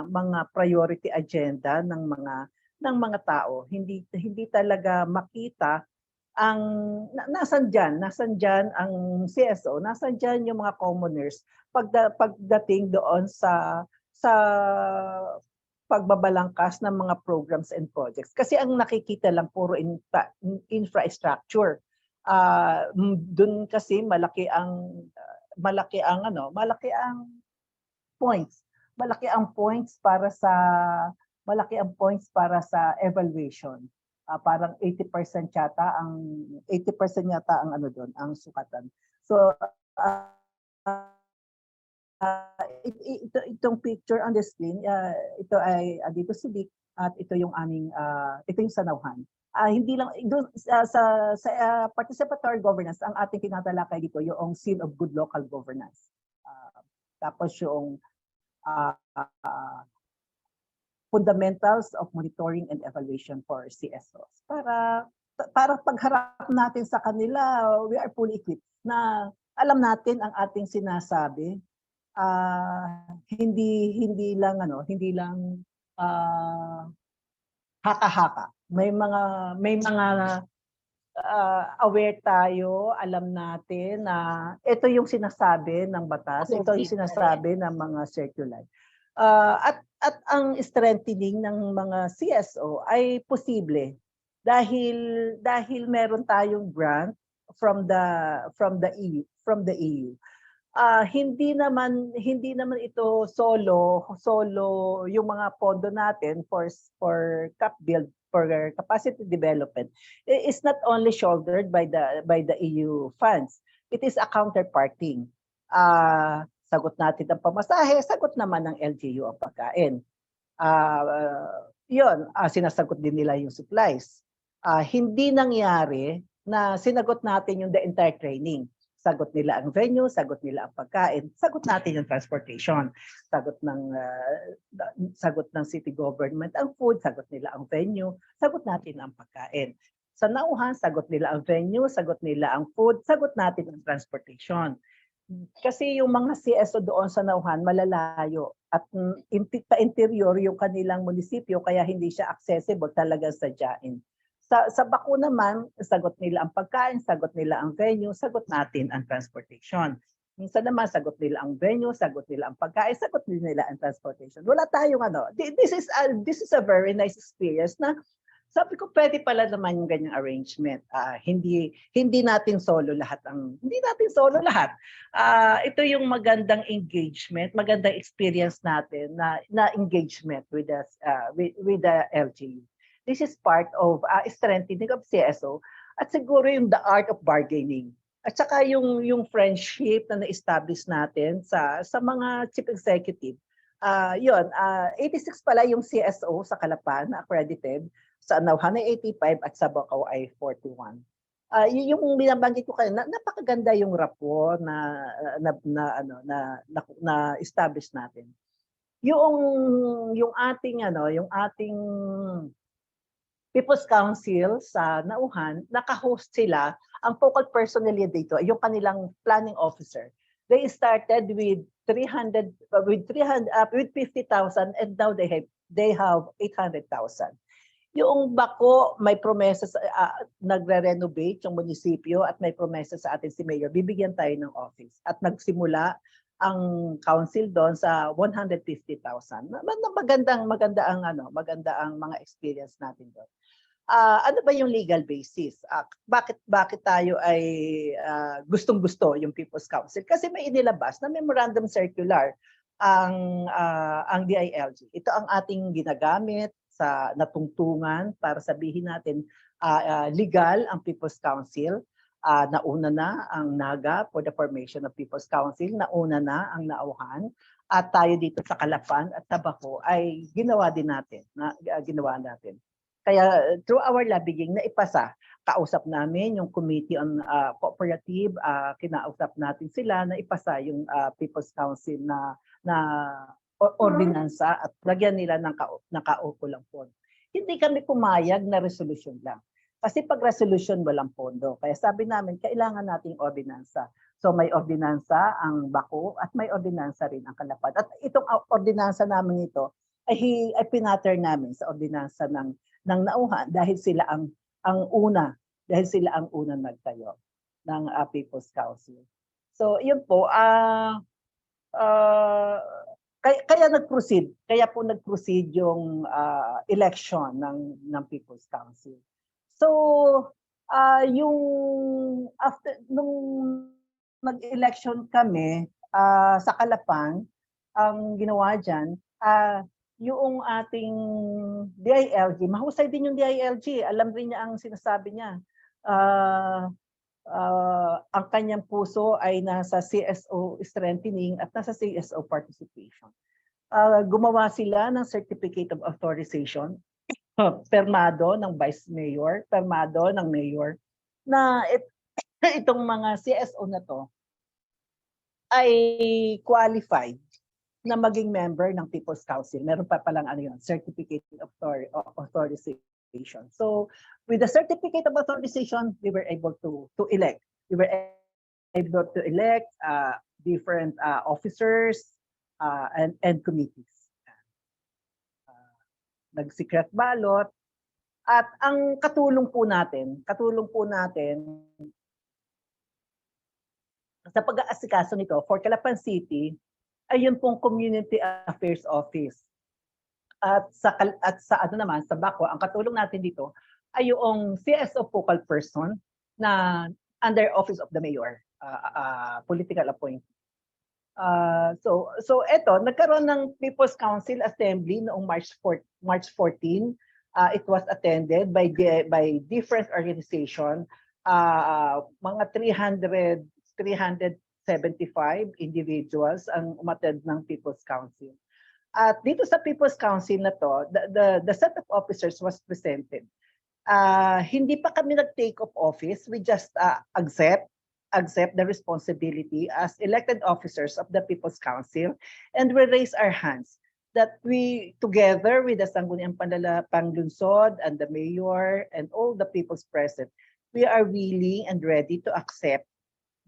mga priority agenda ng mga tao. Hindi talaga makita ang nasan diyan ang CSO, nasan diyan yung mga commoners pagdating doon sa pagbabalangkas ng mga programs and projects. Kasi ang nakikita lang puro infrastructure. Doon kasi malaki ang points. Malaki ang points para sa evaluation. parang 80% yata ang ano doon, ang sukatan. So itong picture on the screen, ito ay dito si Vic at ito yung aming ito yung Sanauhan. Hindi lang doon sa participatory governance, ang ating tinatalakay dito yung seal of good local governance. Tapos yung fundamentals of monitoring and evaluation for CSOs. Para pagharap natin sa kanila, we are fully equipped na alam natin ang ating sinasabi. Hindi lang haka-haka. May mga aware tayo, alam natin na ito yung sinasabi ng batas, ito yung sinasabi ng mga circular. At ang strengthening ng mga CSO ay posible dahil meron tayong grant from the EU. Hindi naman ito solo yung mga pondo natin for CAP build for capacity development. It's not only shouldered by the EU funds. It is a counterparting. Sagot natin ang pamasahe, sagot naman ng LGU ang pagkain. Sinasagot din nila yung supplies. Hindi nangyari na sinagot natin yung the entire training. Sagot nila ang venue, sagot nila ang pagkain, sagot natin yung transportation, sagot ng city government ang food, sagot nila ang venue, sagot natin ang pagkain. Sa Nauhan, sagot nila ang venue, sagot nila ang food, sagot natin ang transportation. Kasi yung mga CSO doon sa Nauhan malalayo at pa-interior yung kanilang munisipyo kaya hindi siya accessible talaga sa Jain. Sa Baku naman, sagot nila ang pagkain, sagot nila ang venue, sagot natin ang transportation. Minsan naman, sagot nila ang venue, sagot nila ang pagkain, sagot nila ang transportation. Wala tayong This is a very nice experience na sabi ko, pwede pala naman yung ganyang arrangement. Hindi natin solo lahat. Ito yung magandang engagement, magandang experience natin na engagement with the LGU. This is part of strengthening of CSO at siguro yung the art of bargaining. At saka yung friendship na na-establish natin sa mga chief executive. 86 pala yung CSO sa Calapan na accredited, sa Nauhan ay 85 at sa Bacau ay 41. Yung binabanggit ko kanina, napakaganda yung rapport na establish natin. Yung ating People's Council sa Nauhan, naka-host sila. Ang focal person nila dito, yung kanilang planning officer. They started with 50,000 and now they have 800,000. Yung Bako, may promesa nagre-renovate yung munisipyo at may promesa sa atin si Mayor, bibigyan tayo ng office. At nagsimula ang council doon sa 150,000. Maganda ang mga experience natin doon. Ano ba yung legal basis? Bakit tayo ay gustong-gusto yung People's Council? Kasi may inilabas na memorandum circular ang DILG. Ito ang ating ginagamit sa natungtungan para sabihin natin legal ang People's Council. Nauna na ang NAGA for the formation of People's Council, nauna na ang Nauhan, at tayo dito sa Calapan at sa Bako ay ginawa natin. Kaya through our lobbying na ipasa, kausap namin yung Committee on Cooperative, kinausap natin sila na ipasa yung People's Council na ordinansa at lagyan nila ng kaukulang pondo. Hindi kami pumayag na resolution lang. Kasi pag resolution walang pondo. Kaya sabi namin, kailangan nating ordinansa. So may ordinansa ang Bako at may ordinansa rin ang Calapan. At itong ordinansa namin ito ay pinattern namin sa ordinansa ng Nauhan dahil sila ang una nagtayo ng People's Council. So yun po, kaya nag-proceed yung election ng People's Council. So yung after nung nag-election kami sa Calapan, ang ginawa diyan, yung ating DILG, mahusay din yung DILG. Alam rin niya ang sinasabi niya. Ang kanyang puso ay nasa CSO strengthening at nasa CSO participation. Gumawa sila ng Certificate of Authorization, permado ng Vice Mayor, permado ng Mayor, na itong mga CSO na to ay qualified na maging member ng People's Council. Meron pa palang ano yun, Certificate of Authorization. So with the Certificate of Authorization, we were able to elect. We were able to elect different officers and committees. Nag-secret ballot. At ang katulong po natin sa pag-aasikaso nito for Calapan City ay yun pong Community Affairs Office. At sa ano naman, sa Baco, ang katulong natin dito ay yung CSO focal person na under Office of the Mayor, political appointment. So eto, nagkaroon ng People's Council Assembly noong March 14. It was attended by different organizations, mga 375 individuals ang umattend ng People's Council. At dito sa People's Council na to, the set of officers was presented. Hindi pa kami nag-take of office, we just accept the responsibility as elected officers of the People's Council, and we raise our hands that we, together with the Sangguniang Panglunsod and the Mayor and all the peoples present, we are willing and ready to accept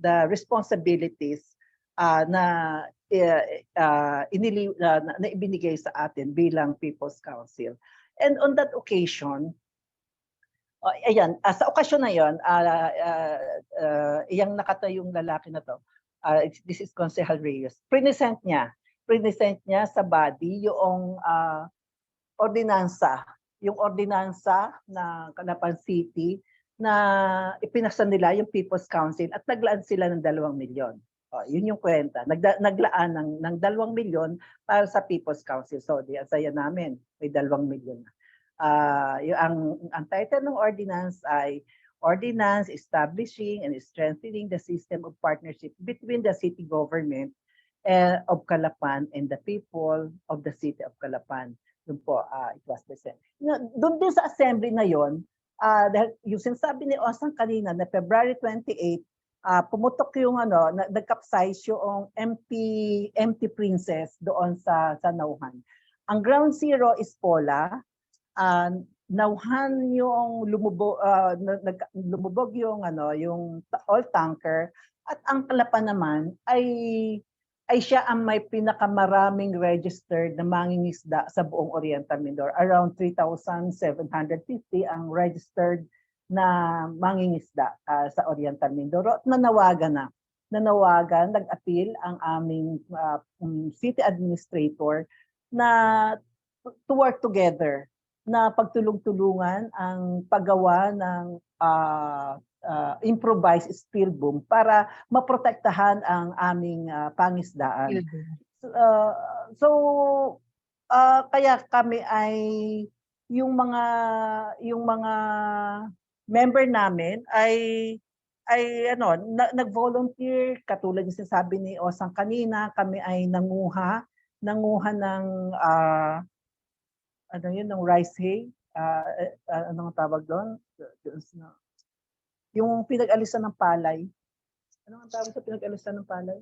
the responsibilities na ibinigay sa atin bilang People's Council. And on that occasion, ayan, sa okasyon na yon, iyang nakatayong lalaki na to, this is Consejal Reyes, present niya sa body yung ordinansa ng Calapan City na ipinasa nila yung People's Council at naglaan sila ng 2 milyon. Yun yung kwenta. Naglaan ng 2 milyon para sa People's Council. So, ang saya namin, may 2 milyon na. Ang title ng ordinance ay Ordinance Establishing and Strengthening the System of Partnership between the City Government of Calapan and the people of the City of Calapan. Doon po, it was present. Doon din sa assembly na yon, dahil yung sinasabi ni Osang kanina na February 28, pumutok yung nag-capsize yung MT Princess doon sa Nauhan. Ang ground zero is Pola. Nauhan yung lumubog yung oil tanker, at ang Calapan naman ay siya ang may pinakamaraming registered na mangingisda sa buong Oriental Mindoro. Around 3,750 ang registered na mangingisda sa Oriental Mindoro. At nanawagan, nag-appeal ang aming city administrator na to work together, na pagtulong-tulungan ang paggawa ng improvised spill boom para maprotektahan ang aming pangisdaan. Kaya kami ay yung mga member namin ay nag-volunteer, katulad ng sinasabi ni Osang kanina, kami ay nanguha ng ng rice hay, anong tawag doon? Yung pinag-alisan ng palay. Ano ang tawag sa pinag-alisan ng palay?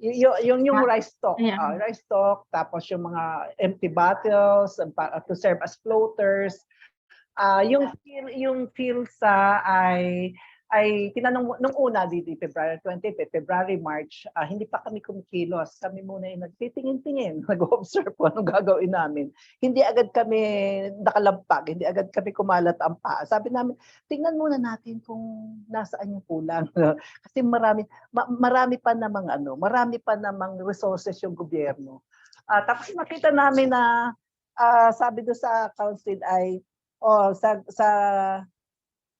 Yung rice stalk. Rice stalk, tapos yung mga empty bottles to serve as floaters. Yung PhilSA ay tinanong nung una dito February 20, February, March, hindi pa kami kumikilos. Kami muna yung nagtitingin-tingin, nag-observe po anong gagawin namin. Hindi agad kami nakalampag, hindi agad kami kumalat ang paa. Sabi namin, tingnan muna natin kung nasaan yung kulang. Kasi marami pa namang resources yung gobyerno. Tapos makita namin na sabi do sa council ay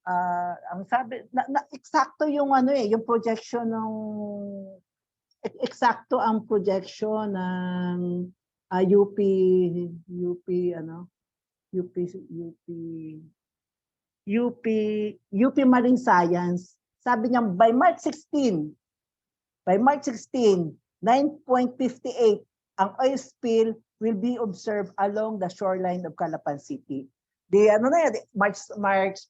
ang sabi eksakto yung yung projection ng eksakto ang projection ng UP, UP, ano, UP, UP, UP, UP Marine Science. Sabi niya, by March 16, 9.58, ang oil spill will be observed along the shoreline of Calapan City. Di ano na yan, March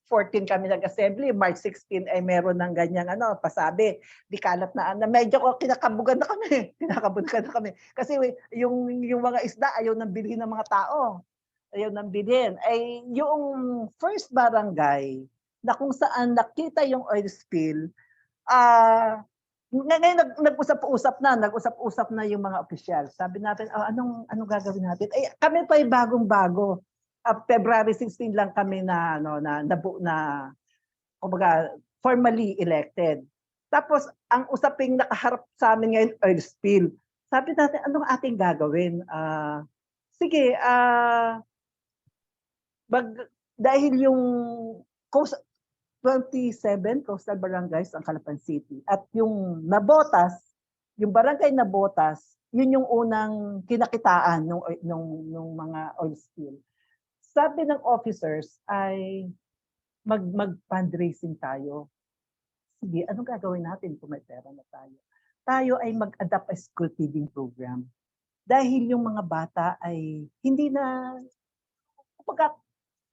14 kami nag-assembly, March 16 ay meron ng ganyang ano, pasabi. Di kalat na medyo kinakabugan na kami. Kinakabugan na kami. Kasi yung mga isda ayaw nang bilhin ng mga tao. Ayaw nang bilhin. Ay yung first barangay na kung saan nakita yung oil spill, ngayon nag-usap-usap na yung mga opisyal. Sabi natin, anong gagawin natin? Ay kami pa ay bagong-bago. February 16 lang kami na kumbaga formally elected. Tapos ang usaping nakaharap sa amin ngayon oil spill. Sabi natin anong ating gagawin? Sige, dahil yung 27 coastal barangays ang Calapan City at yung Nabotas, yung barangay Nabotas, yun yung unang kinakitaan nung mga oil spill. Sabi ng officers ay mag-fundraising tayo. Sige, anong gagawin natin kung may pera na tayo? Tayo ay mag-adapt a school feeding program. Dahil yung mga bata ay hindi na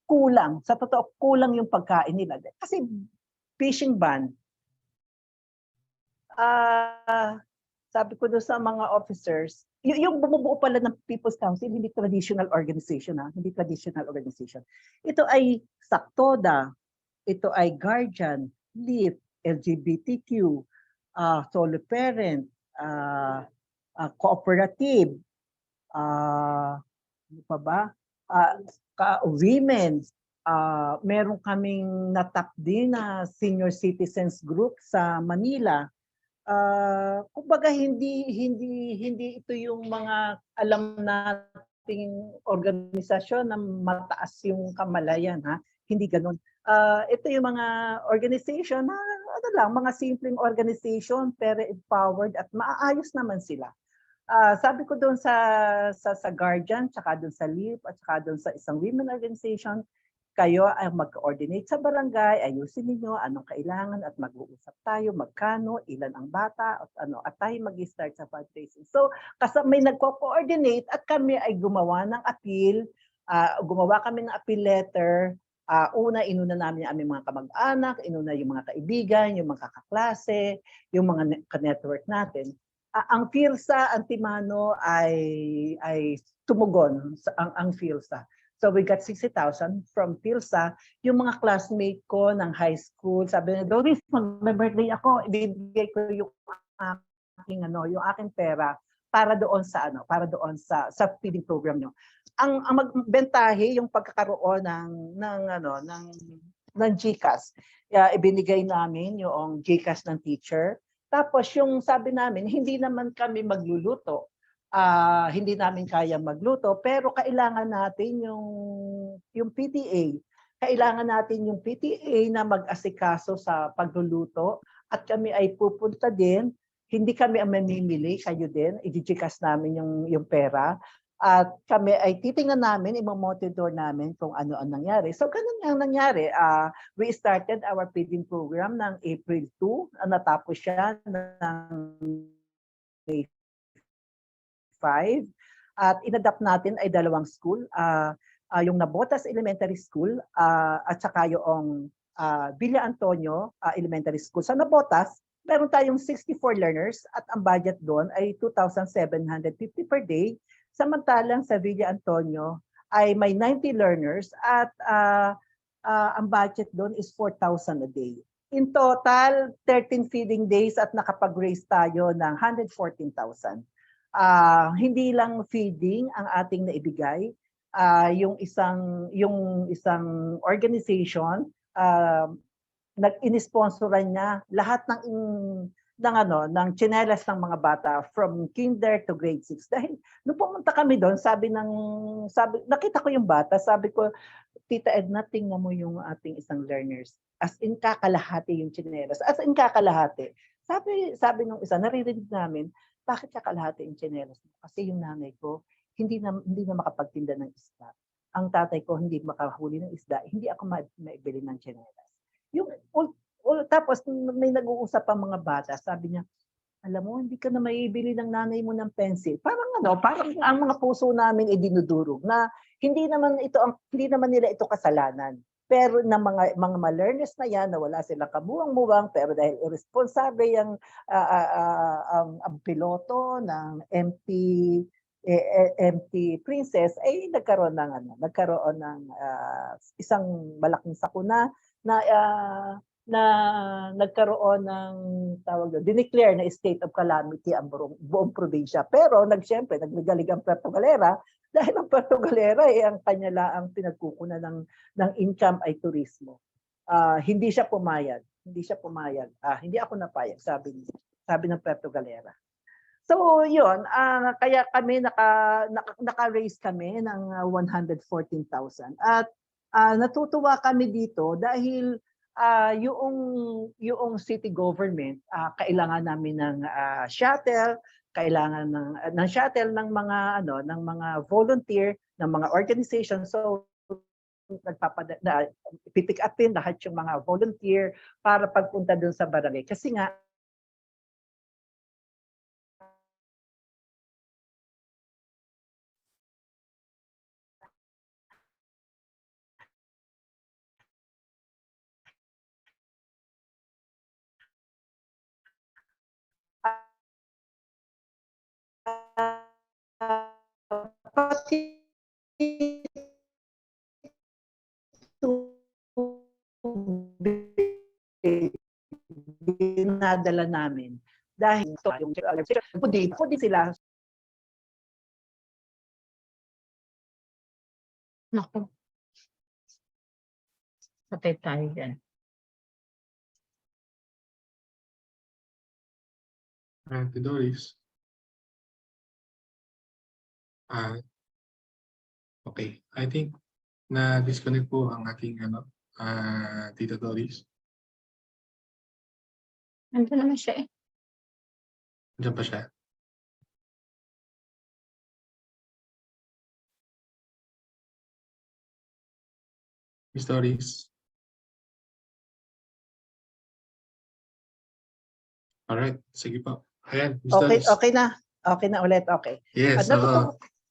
kulang. Sa totoo, kulang yung pagkain nila. Kasi fishing ban, sabi ko doon sa mga officers, yung bumubuo pala ng People's Council, hindi traditional organization. Hindi traditional organization. Ito ay Saktoda, ito ay Guardian, LIF, LGBTQ, solo parent, cooperative, ano pa ba? Women, meron kaming natap din na senior citizens group sa Manila. Kumbaga hindi ito yung mga alam nating organisasyon na mataas yung kamalayan, hindi ganoon. Ito yung mga organization na mga simpleng organization pero empowered at maayos naman sila. Sabi ko doon sa Guardian, tsaka doon sa LIF at tsaka doon sa isang women organization, kayo ay mag-coordinate sa barangay, ayusin niyo anong kailangan at mag-uusap tayo, magkano, ilan ang bata, at tayo mag-start sa fundraising. So, kasi may nagko-coordinate at kami ay gumawa ng appeal, gumawa kami ng appeal letter. Inuna namin yung aming mga kamag-anak, inuna yung mga kaibigan, yung mga kaklase, yung mga ka-network natin. Ang PhilSA Antimano ay tumugon ang PhilSA. So we got 60,000 from PhilSA. Yung mga classmate ko ng high school, sabi na, Doris, mag-birthday ako, ibibigay ko yung aking pera para doon sa feeding program nyo. Ang magbentahe yung pagkakaroon ng GCash. Ibinigay namin yung GCash ng teacher. Tapos yung sabi namin, hindi naman kami magluluto. Hindi namin kaya magluto, pero kailangan natin yung PTA. Kailangan natin yung PTA na mag-asikaso sa pagluluto at kami ay pupunta din. Hindi kami ang mamimili, kayo din. I-GCash namin yung pera. At kami ay titingnan namin, i-monitor namin kung ano ang nangyari. So ganun ang nangyari. We started our feeding program ng April 2. Natapos siya ng May 5. At inadapt natin ay 2 school. Yung Nabotas Elementary School at saka yung Villa Antonio Elementary School. Sa Nabotas, meron tayong 64 learners at ang budget doon ay 2,750 per day. Samantalang sa Villa Antonio ay may 90 learners at ang budget doon is 4,000 a day. In total, 13 feeding days at nakapag-raise tayo ng 114,000. Hindi lang feeding ang ating naibigay. Yung isang organization nag-inisponsoran niya lahat ng tsinelas ng mga bata from kinder to grade 6. Dahil nung pumunta kami doon, nakita ko yung bata, sabi ko, Tita Edna, tingnan mo yung ating isang learners. As in kakalahati yung tsinelas. As in kakalahati. Sabi nung isa, naririnig namin, bakit kakalahati yung tsinelas? Kasi yung nanay ko, hindi na makapagtinda ng isda. Ang tatay ko hindi makahuli ng isda, hindi ako maibili ng tsinelas. Tapos may nag-uusap pa mga bata, sabi niya, alam mo, hindi ka na maibili ng nanay mo ng pencil. Parang ang mga puso namin ay dinudurog na hindi naman nila ito kasalanan. Pero ng mga ma-learners na yan, na wala silang kabuwang-buwang, pero dahil irresponsible ang piloto ng MT Princess, ay nagkaroon ng isang malaking sakuna na nagkaroon ng dineclare na state of calamity ang buong probinsya. Pero siyempre, nagligalig ang Puerto Galera dahil ang Puerto Galera ang ang pinagkukunan ng income ay turismo. Hindi siya pumayag. Hindi ako napayag, sabi ng Puerto Galera. So yun, kaya kami naka-raise kami ng 114,000. At natutuwa kami dito dahil yung city government, kailangan namin ng shuttle, kailangan ng shuttle ng mga volunteer, ng mga organization. So pipick upin lahat yung mga volunteer para pagpunta dun sa barangay. Kasi nga pati dinadala namin dahil yung pudi sila. Naku. Patay tayo dyan. Ate Doris. Okay. I think na-disconnect po ang ating Tita Doris. Nandun naman siya eh. Diyan pa siya. Miss Doris. Alright. Sige po. Ayan, Miss Okay, Doris. okay na ulit, okay. Yes.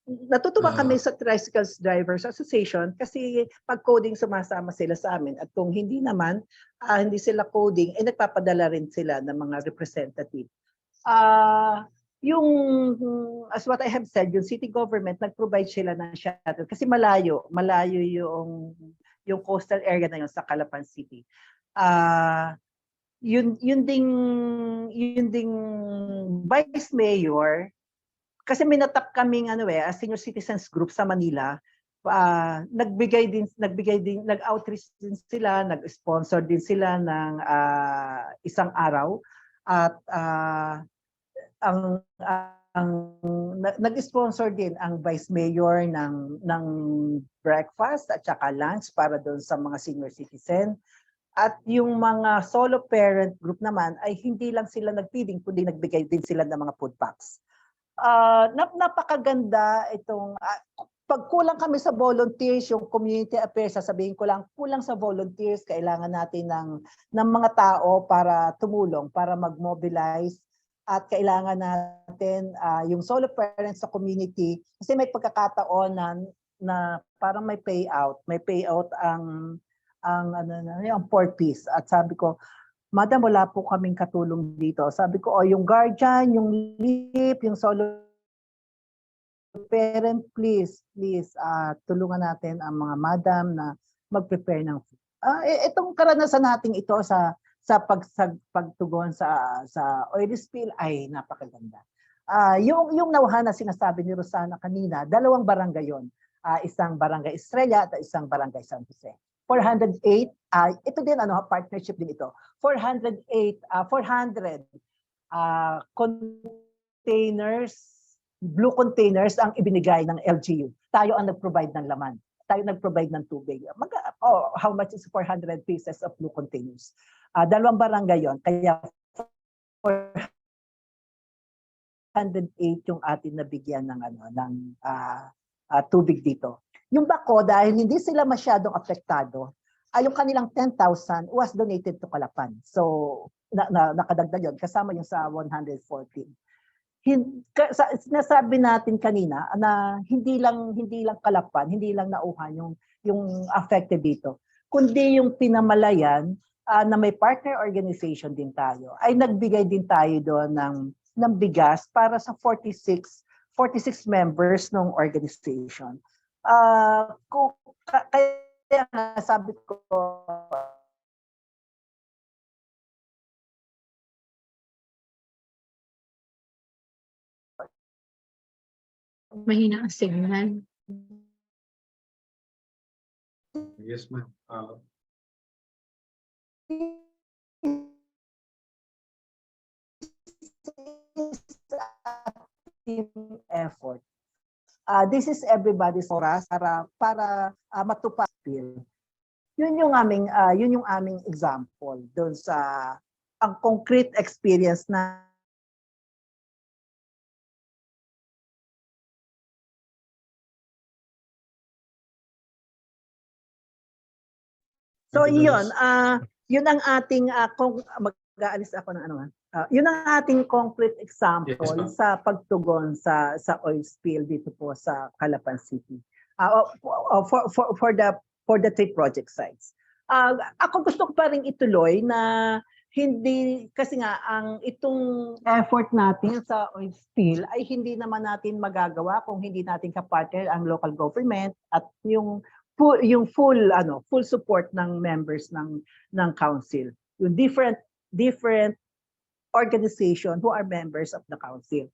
Natutuwa kami sa Tricycle Drivers Association kasi pag coding sumasama sila sa amin at kung hindi naman, hindi sila coding, nagpapadala rin sila ng mga representative. As what I have said, yung city government, nag-provide sila ng shuttle kasi malayo yung coastal area na yun sa Calapan City. Yun ding vice mayor, kasi minatap kaming senior citizens group sa Manila, nag-outreach din sila, nag-sponsor din sila ng isang araw at nag-sponsor din ang vice mayor ng breakfast at saka lunch para doon sa mga senior citizen. At yung mga solo parent group naman ay hindi lang sila nag-feeding kundi nagbigay din sila ng mga food packs. Napakaganda itong pag kulang kami sa volunteers, yung community affairs, sasabihin ko lang, kulang sa volunteers, kailangan natin ng mga tao para tumulong, para mag-mobilize, at kailangan natin yung solo parents sa community, kasi may pagkakataon na parang may payout ang 4Ps. At sabi ko, Madam, wala po kaming katulong dito. Sabi ko, yung guardian, yung LIP, yung solo parent, please, tulungan natin ang mga madam na mag-prepare ng food. Itong karanasan natin ito sa pagtugon sa oil spill ay napakaganda. Yung nauhan na sinasabi ni Rosana kanina, 2 barangay yon. Isang barangay Estrella at isang barangay San Jose. 408, ito din partnership din ito. 400 containers, blue containers ang ibinigay ng LGU. Tayo ang nag-provide ng laman. Tayo nag-provide ng tubig. How much is 400 pieces of blue containers? 2 barangay yon. Kaya 808 yung atin nabigyan ng tubig dito. Yung Baco, dahil hindi sila masyadong apektado, yung kanilang 10,000 was donated to Calapan. So nakadagdag yun kasama yung sa 114. Sinasabi natin kanina na hindi lang Calapan, hindi lang nauhan yung affected dito, kundi yung Pinamalayan na may partner organization din tayo, ay nagbigay din tayo doon ng bigas para sa 46 members ng organization. Kaya nga sabi ko, Mahina ang signal. Yes, ma'am. team effort. This is everybody's oras para matupad. Yun yung aming example doon sa ang concrete experience na So iyon, yun ang ating kung mag-aalis ako ng yun ang ating concrete example Yes, sa pagtugon sa oil spill dito po sa Calapan City. For the 3 project sites. Ako gusto ko pa rin ituloy na hindi kasi nga itong effort natin sa oil spill ay hindi naman natin magagawa kung hindi natin kapartner ang local government at yung full support ng members ng council. Yung different organization who are members of the council.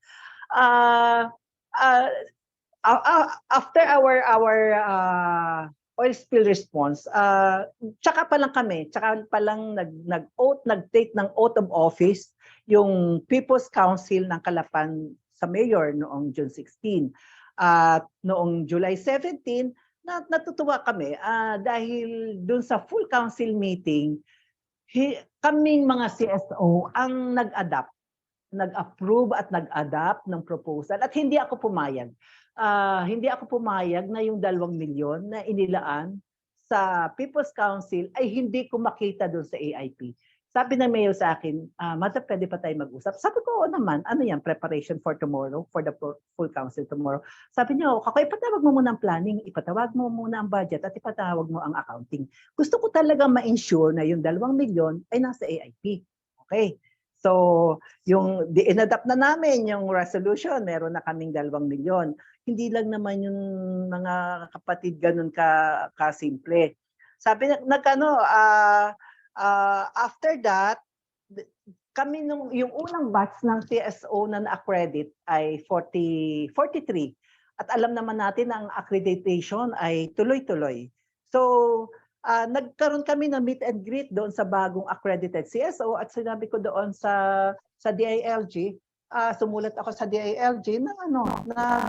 After our oil spill response, tsaka pa lang nag-take ng oath of office yung People's Council ng Calapan sa mayor noong June 16. At noong July 17, natutuwa kami dahil dun sa full council meeting, kaming mga CSO ang nag-approve at nag-adapt ng proposal at hindi ako pumayag. Hindi ako pumayag na yung 2 milyon na inilaan sa People's Council ay hindi ko makita doon sa AIP. Sabi ng mayor sa akin, Madam, pwede pa tayo mag-usap? Sabi ko, oo naman, ano yan, preparation for tomorrow, for the full council tomorrow. Sabi niya, ako, ipatawag mo muna ang planning, ipatawag mo muna ang budget, at ipatawag mo ang accounting. Gusto ko talaga ma-ensure na yung 2 milyon ay nasa AIP. Okay. So, inadapt na namin yung resolution, meron na kaming 2 milyon. Hindi lang naman yung mga kapatid ganun ka-simple. Sabi after that, kami yung unang batch ng TSO na na-accredit ay 43. At alam naman natin ang accreditation ay tuloy-tuloy. So, nagkaroon kami ng meet and greet doon sa bagong accredited CSO at sinabi ko doon sa DILG, sumulat ako sa DILG na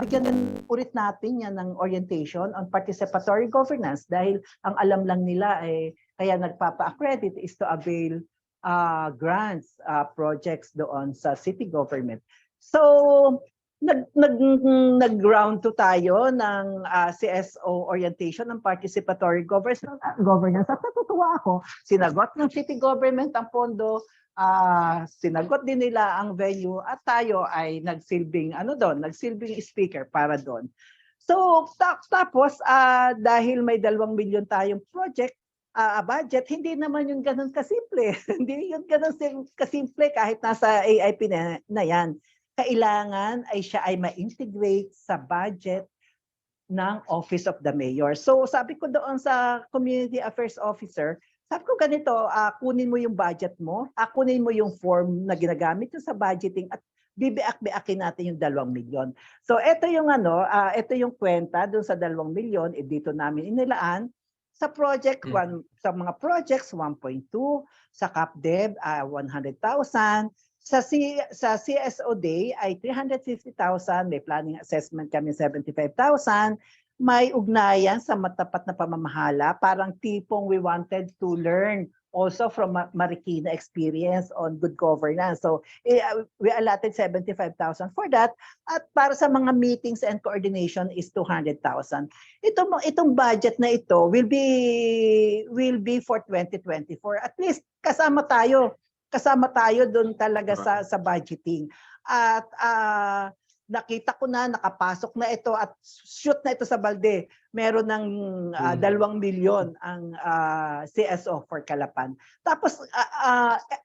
bigyan ulit natin yan ng orientation on participatory governance dahil ang alam lang nila ay kaya nagpapa-accredit is to avail grants, projects doon sa city government. So, nag-round 2 tayo ng CSO orientation ng participatory governance. At natutuwa ako, sinagot ng city government ang pondo, sinagot din nila ang venue at tayo ay nagsilbing speaker para doon. So, tapos dahil may 2 milyon tayong project, budget, hindi naman yung ganun kasimple. Hindi yung ganun kasimple kahit nasa AIP na yan. Kailangan ay siya ay ma-integrate sa budget ng Office of the Mayor. So sabi ko doon sa Community Affairs Officer, sabi ko ganito, kunin mo yung budget mo, kunin mo yung form na ginagamit yung sa budgeting at bibiak-biakin natin yung 2 milyon. So ito yung ito yung kwenta doon sa 2 milyon, dito namin inilaan. Sa project 1, sa mga projects 1.2, sa CapDev 100,000, sa CSO Day ay 350,000, may planning assessment kami 75,000, may ugnayan sa matapat na pamamahala, parang tipong we wanted to learn also from Marikina experience on good governance. So we allotted 75,000 for that. At para sa mga meetings and coordination is 200,000. Itong budget na ito will be for 2024. At least kasama tayo doon talaga sa budgeting. At nakita ko na nakapasok na ito at shoot na ito sa balde. Meron ng 2 milyon ang CSO for Calapan. Tapos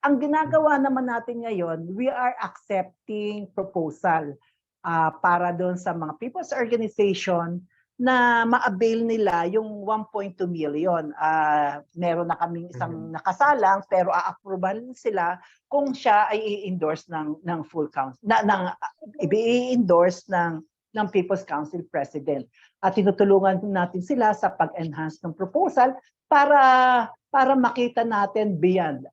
ang ginagawa naman natin ngayon, we are accepting proposal para doon sa mga people's organization na ma-avail nila yung 1.2 million. Meron na kaming isang nakasalang pero a-approval sila kung siya ay i-endorse ng full council, i-endorse ng People's Council President. At tinutulungan natin sila sa pag-enhance ng proposal para makita natin beyond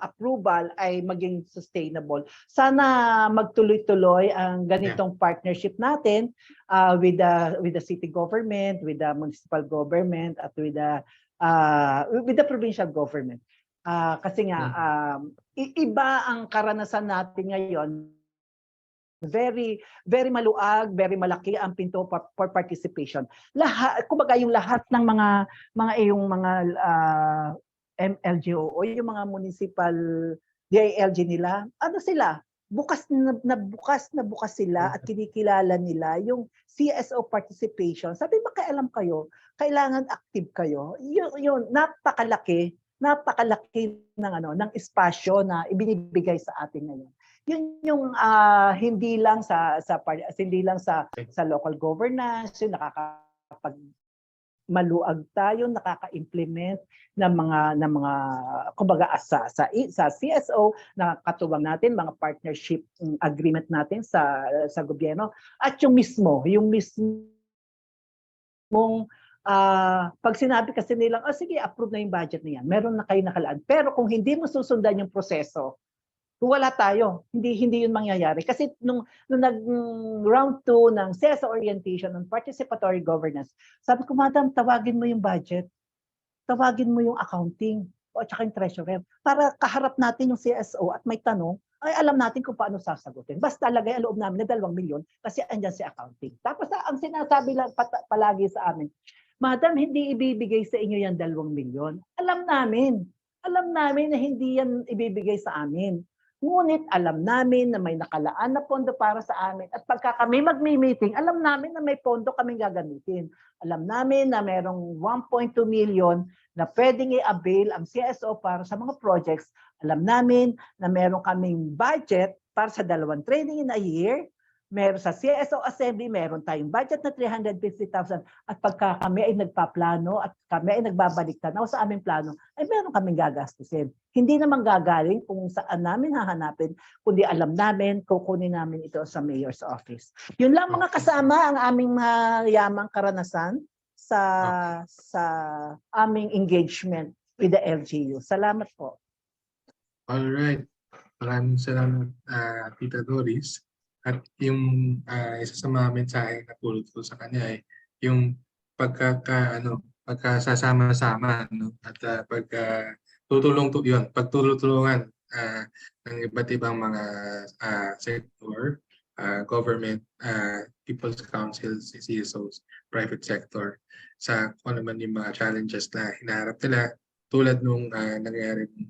approval ay maging sustainable. Sana magtuloy-tuloy ang ganitong partnership natin with the city government, with the municipal government, at with the provincial government. Kasi nga iba ang karanasan natin ngayon. Very maluag, very malaki ang pinto for participation. Kumbaga yung lahat ng mga MLGO o yung mga municipal DILG nila, ano sila? Bukas na bukas sila at kinikilala nila yung CSO participation. Sabi ba alam kayo, kailangan active kayo. Yun napakalaki ng espasyo na ibinibigay sa atin ngayon. Yun yung hindi lang sa local governance, yung maluag tayo, nakaka-implement ng mga kumbaga sa CSO, nakakatuwang natin mga partnership agreement natin sa gobyerno at yung mismong pag sinabi kasi nilang sige, approve na yung budget niyan, meron na kayo nakalaan, pero kung hindi mo susundan yung proseso, wala tayo. Hindi yun mangyayari. Kasi nung round 2 ng CSO orientation on participatory governance, sabi ko, Madam, tawagin mo yung budget. Tawagin mo yung accounting o tsaka yung treasurer. Para kaharap natin yung CSO at may tanong, ay alam natin kung paano sasagutin. Basta lagay ang loob namin na 2 milyon kasi andyan si accounting. Tapos ang sinasabi lang palagi sa amin, Madam, hindi ibibigay sa inyo yan 2 milyon. Alam namin na hindi yan ibibigay sa amin. Ngunit alam namin na may nakalaan na pondo para sa amin at pagka kami magmi-meeting, alam namin na may pondo kaming gagamitin. Alam namin na merong 1.2 million na pwedeng i-avail ang CSO para sa mga projects. Alam namin na meron kaming budget para sa 2 training in a year. Meron sa CSO Assembly, meron tayong budget na 350,000 at pagka kami ay nagpaplano at kami ay nagbabalik tanaw sa aming plano, ay meron kaming gagastusin. Hindi naman gagaling kung saan namin hahanapin, kundi alam namin, kukunin namin ito sa mayor's office. Yun lang mga kasama ang aming mayamang karanasan sa aming engagement with the LGU. Salamat po. All right. Maraming salamat, Tita Doris. At yung isa sa mga mensahe na pulot ko sa kanya ay yung pagkasasama-sama, no? At pagtulungan ng iba't ibang mga sector, government, people's councils, CSOs, private sector sa kung ano man yung mga challenges na hinaharap nila tulad nung nangyaring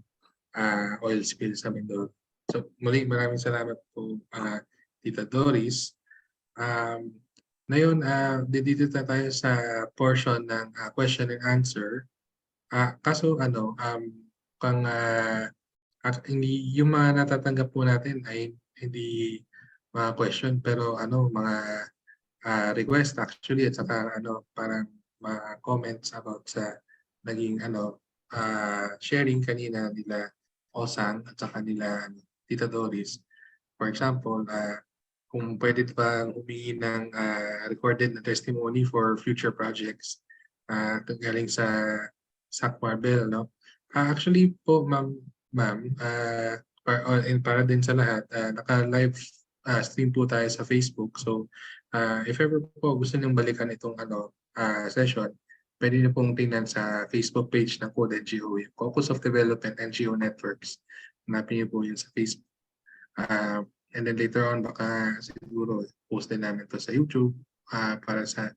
oil spill sa Mindoro. So muli maraming salamat po, Tita Doris. Ngayon, dito na tayo sa portion ng question and answer. Kaso yung mga natatanggap po natin ay hindi mga question pero mga request actually at saka parang mga comments about sa naging sharing kanina nila Osang at saka nila Tita Doris. For example, kung pwede pa humingi ng recorded na testimony for future projects galing sa SAC Marbel, no? Actually po, ma'am, para din sa lahat, naka-live stream po tayo sa Facebook. So, if ever po gusto niyong balikan itong session, pwede niyo pong tingnan sa Facebook page ng Code NGO, yung Caucus of Development NGO Networks. Hanapin niyo po yun sa Facebook. And then later on, baka siguro post din namin to sa YouTube para sa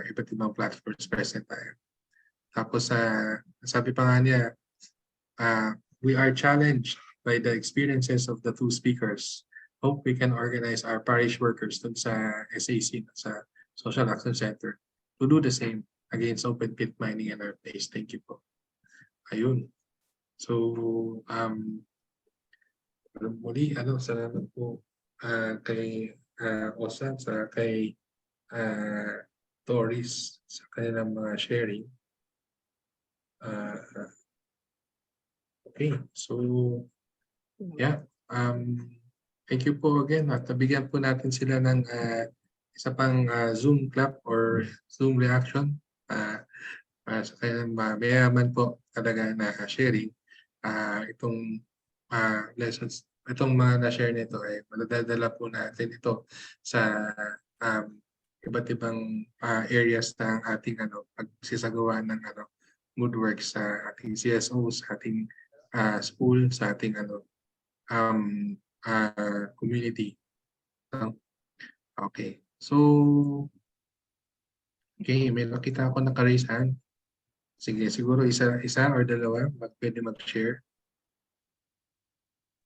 iba't ibang platforms present tayo. Tapos sabi pa nga niya, we are challenged by the experiences of the two speakers. Hope we can organize our parish workers dun sa SAC, sa Social Action Center, to do the same against open pit mining in our place. Thank you po. Ayun. So, muli, salamat po kay Osa, kay Doris sa kanilang mga sharing. Okay, so yeah, thank you po again at nabigyan po natin sila ng isa pang Zoom clap or Zoom reaction sa kanilang mayaman po talaga na sharing. Itong lessons, itong mga na-share nito ay madadala po natin ito sa iba't ibang areas ng ating pagsisagawa ng Moodwork sa ating CSO, sa ating school, sa ating community. Okay. So, okay, may nakita ako naka-raise hand. Sige, siguro isa or dalawa pwede mag-share.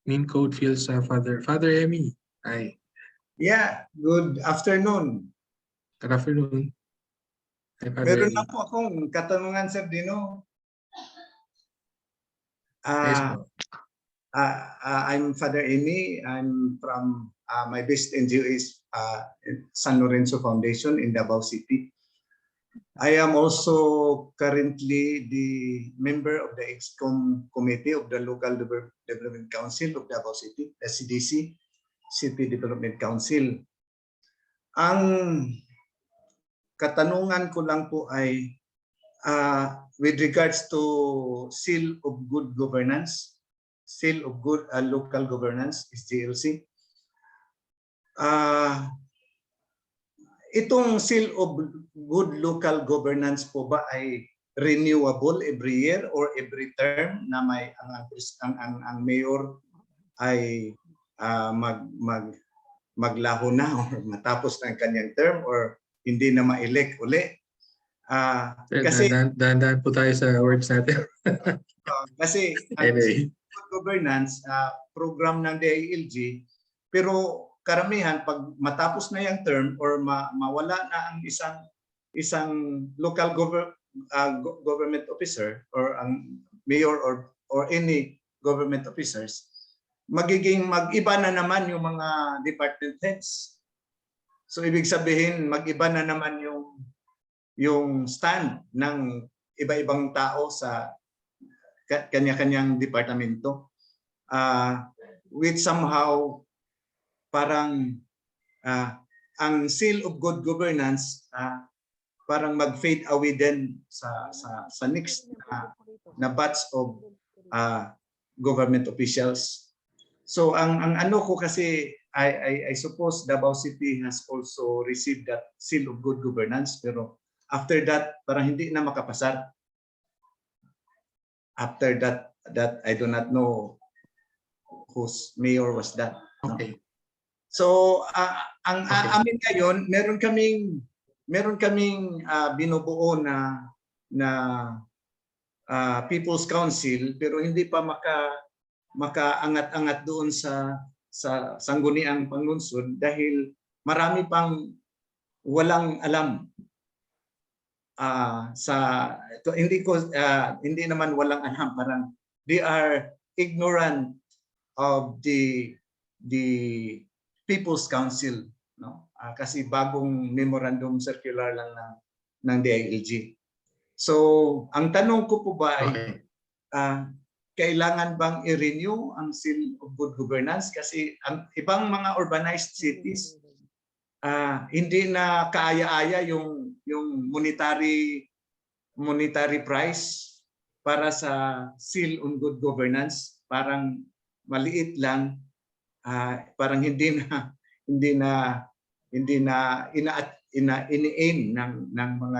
Mean code feels Father Emmy. Hi. Yeah, good afternoon. Good afternoon. Hi, Father Meron Emmy. na po akong katanungan, Sir Dino. Yes po. I'm Father Amy. I'm from my best NGO is San Lorenzo Foundation in Davao City. I am also currently the member of the EXCOM committee of the Local Development Council of Davao City, the CDC, City Development Council. Ang katanungan ko lang po ay with regards to Seal of Good Governance, Seal of Good Local Governance, SGLC. Itong Seal of Good Local Governance po ba ay renewable every year or every term na may ang mayor ay maglaho na or matapos na ang kanyang term or hindi na ma-elect uli? Kasi dahan po tayo sa words natin. kasi Anyway. Good governance program ng DILG, pero karamihan pag matapos na yung term or mawala na ang isang local government officer or ang mayor or any government officers, magiging mag-iba na naman yung mga department heads. So ibig sabihin mag-iba na naman yung stand ng iba-ibang tao sa kanya-kanyang departamento, which somehow parang ang Seal of Good Governance parang mag-fade away din sa next na batch of government officials. So ang ano ko kasi I suppose Davao City has also received that Seal of Good Governance, pero after that parang hindi na makapasar. After that I do not know whose mayor was that. Okay. So ang amin ngayon, meron kaming binubuo na People's Council, pero hindi pa makaangat-angat doon sa sangguniang panglungsod dahil marami pang walang alam. Hindi naman walang alam, parang they are ignorant of the People's Council, no? Kasi bagong memorandum circular lang ng DILG. So ang tanong ko po ba ay kailangan bang i-renew ang Seal of Good Governance? Kasi ang ibang mga urbanized cities hindi na kaaya-aya yung monetary price para sa Seal on Good Governance. Parang maliit lang, parang hindi na ini-aim ng mga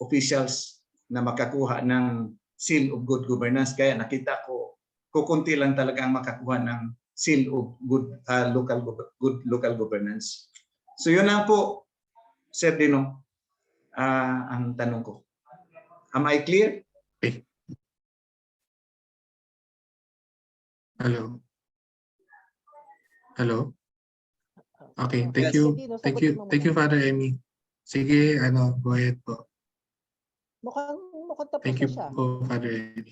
officials na makakuha ng seal of good governance. Kaya nakita ko, kukunti lang talaga ang makakuha ng seal of good local governance. So yun lang po, Sir Dino, ang tanong ko. Am I clear? Hello. Hello. Okay, thank Yes. you. Dino, Thank sagutin you. mo Thank you, muna. Father Emmy. Sige, go ahead po. Mukhang tapos Thank na you siya. po, Father Emmy.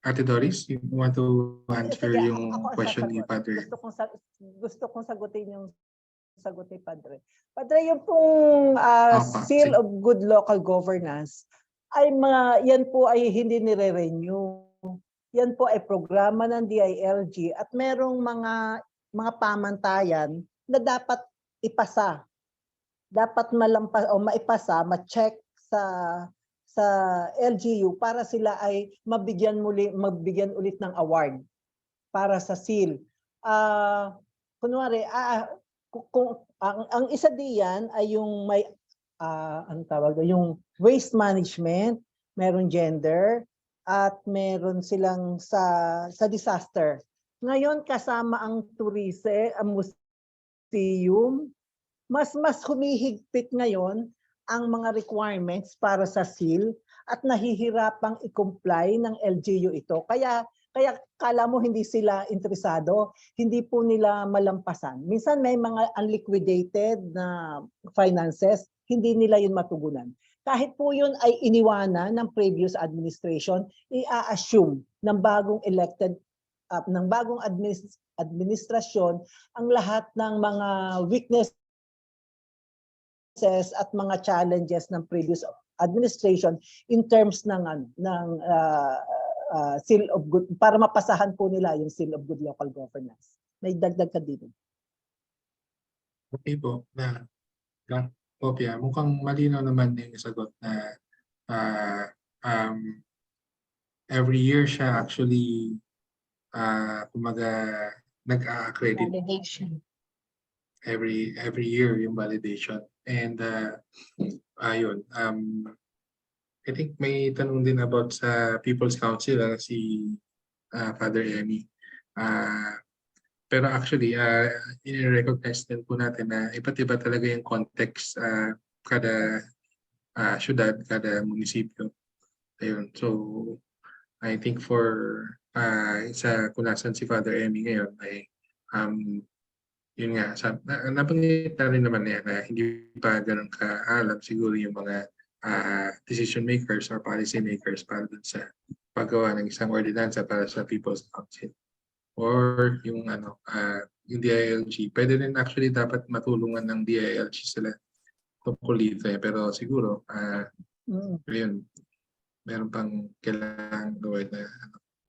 Ate Doris, you want to answer Sige, yung ako ang question ni sasagot. Father? Gusto kong sagutin yung sagot ni Padre. Padre, yung pong seal sige. of good local governance, ay yan po ay hindi nire-renew. Yan po ay programa ng DILG at merong mga pamantayan na dapat ipasa. Dapat malampas o maipasa, ma-check sa LGU para sila ay mabigyan ulit ng award para sa seal. Kunwari, kung ang isa diyan ay yung may ang tawag yung waste management, meron gender, at meron silang sa disaster. Ngayon kasama ang tourism, ang museum, mas humihigpit ngayon ang mga requirements para sa seal at nahihirapang i-comply ng LGU ito. Kaya kala mo hindi sila interesado, hindi po nila malampasan. Minsan may mga unliquidated na finances, hindi nila yun matugunan. Kahit po yun ay iniwanan ng previous administration, i-assume ng bagong elected, ng bagong administrasyon ang lahat ng mga weaknesses at mga challenges ng previous administration in terms ng seal of good, para mapasahan po nila yung seal of good local governance. May dagdag ka dito. Okay po. Kopya, mukhang malinaw naman yung sagot na every year siya actually kumaga nag-accredit Validation. every year yung validation. And ayun, I think may tanong din about sa People's Council si Father Emmy. Pero actually, i-recognize din po natin na iba't iba talaga yung context kada syudad, kada munisipyo. Ayun. So, I think for sa kunasan si Father Emmy ngayon ay yun nga, nabanggit na rin naman niya na hindi pa ganun kaalam siguro yung mga decision makers or policy makers para dun sa paggawa ng isang ordinansa para sa People's Council. Or yung yung DILG. Pwede rin actually dapat matulungan ng DILG sila tungkol dito pero siguro yun, meron pang kailangan gawin na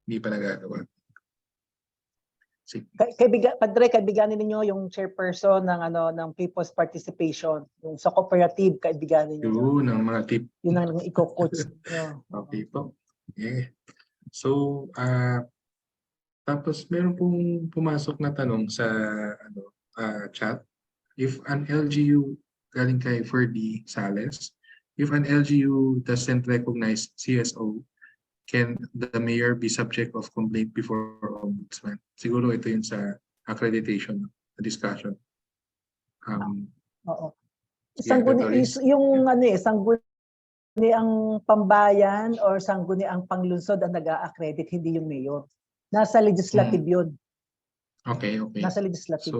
hindi pa nagagawa. Padre, kaibiganin ninyo yung chairperson ng People's Participation, yung sa cooperative, kaibiganin ninyo. Yun ang mga tip. Yun ang i-coach. Okay po. Yeah. So, tapos meron pong pumasok na tanong sa chat. If an LGU, galing kay Ferdy Sales, if an LGU doesn't recognize CSO, can the mayor be subject of complaint before ombudsman? Siguro ito yun sa accreditation discussion. Oo. Sangguni ang pambayan or sangguni ang panglunsod ang nag-a-accredit, hindi yung mayor. Nasa legislative yun. Okay. Nasa legislative.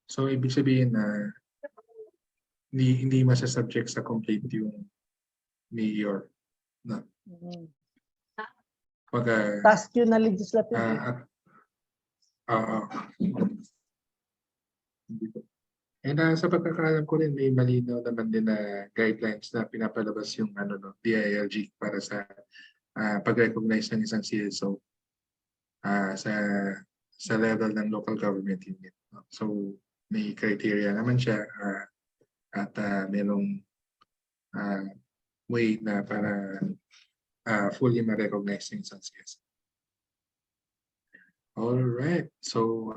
So ibig sabihin na hindi masasubject sa complaint yung mayor. No. Task yun na legislative. And sa pagkakaalam ko rin, may malinaw naman din na guidelines na pinapalabas yung DILG para sa pag-recognize ng isang CSO sa level ng local government unit. So may criteria naman siya at merong way na para fully ma-recognize yung isang CSO. All right. So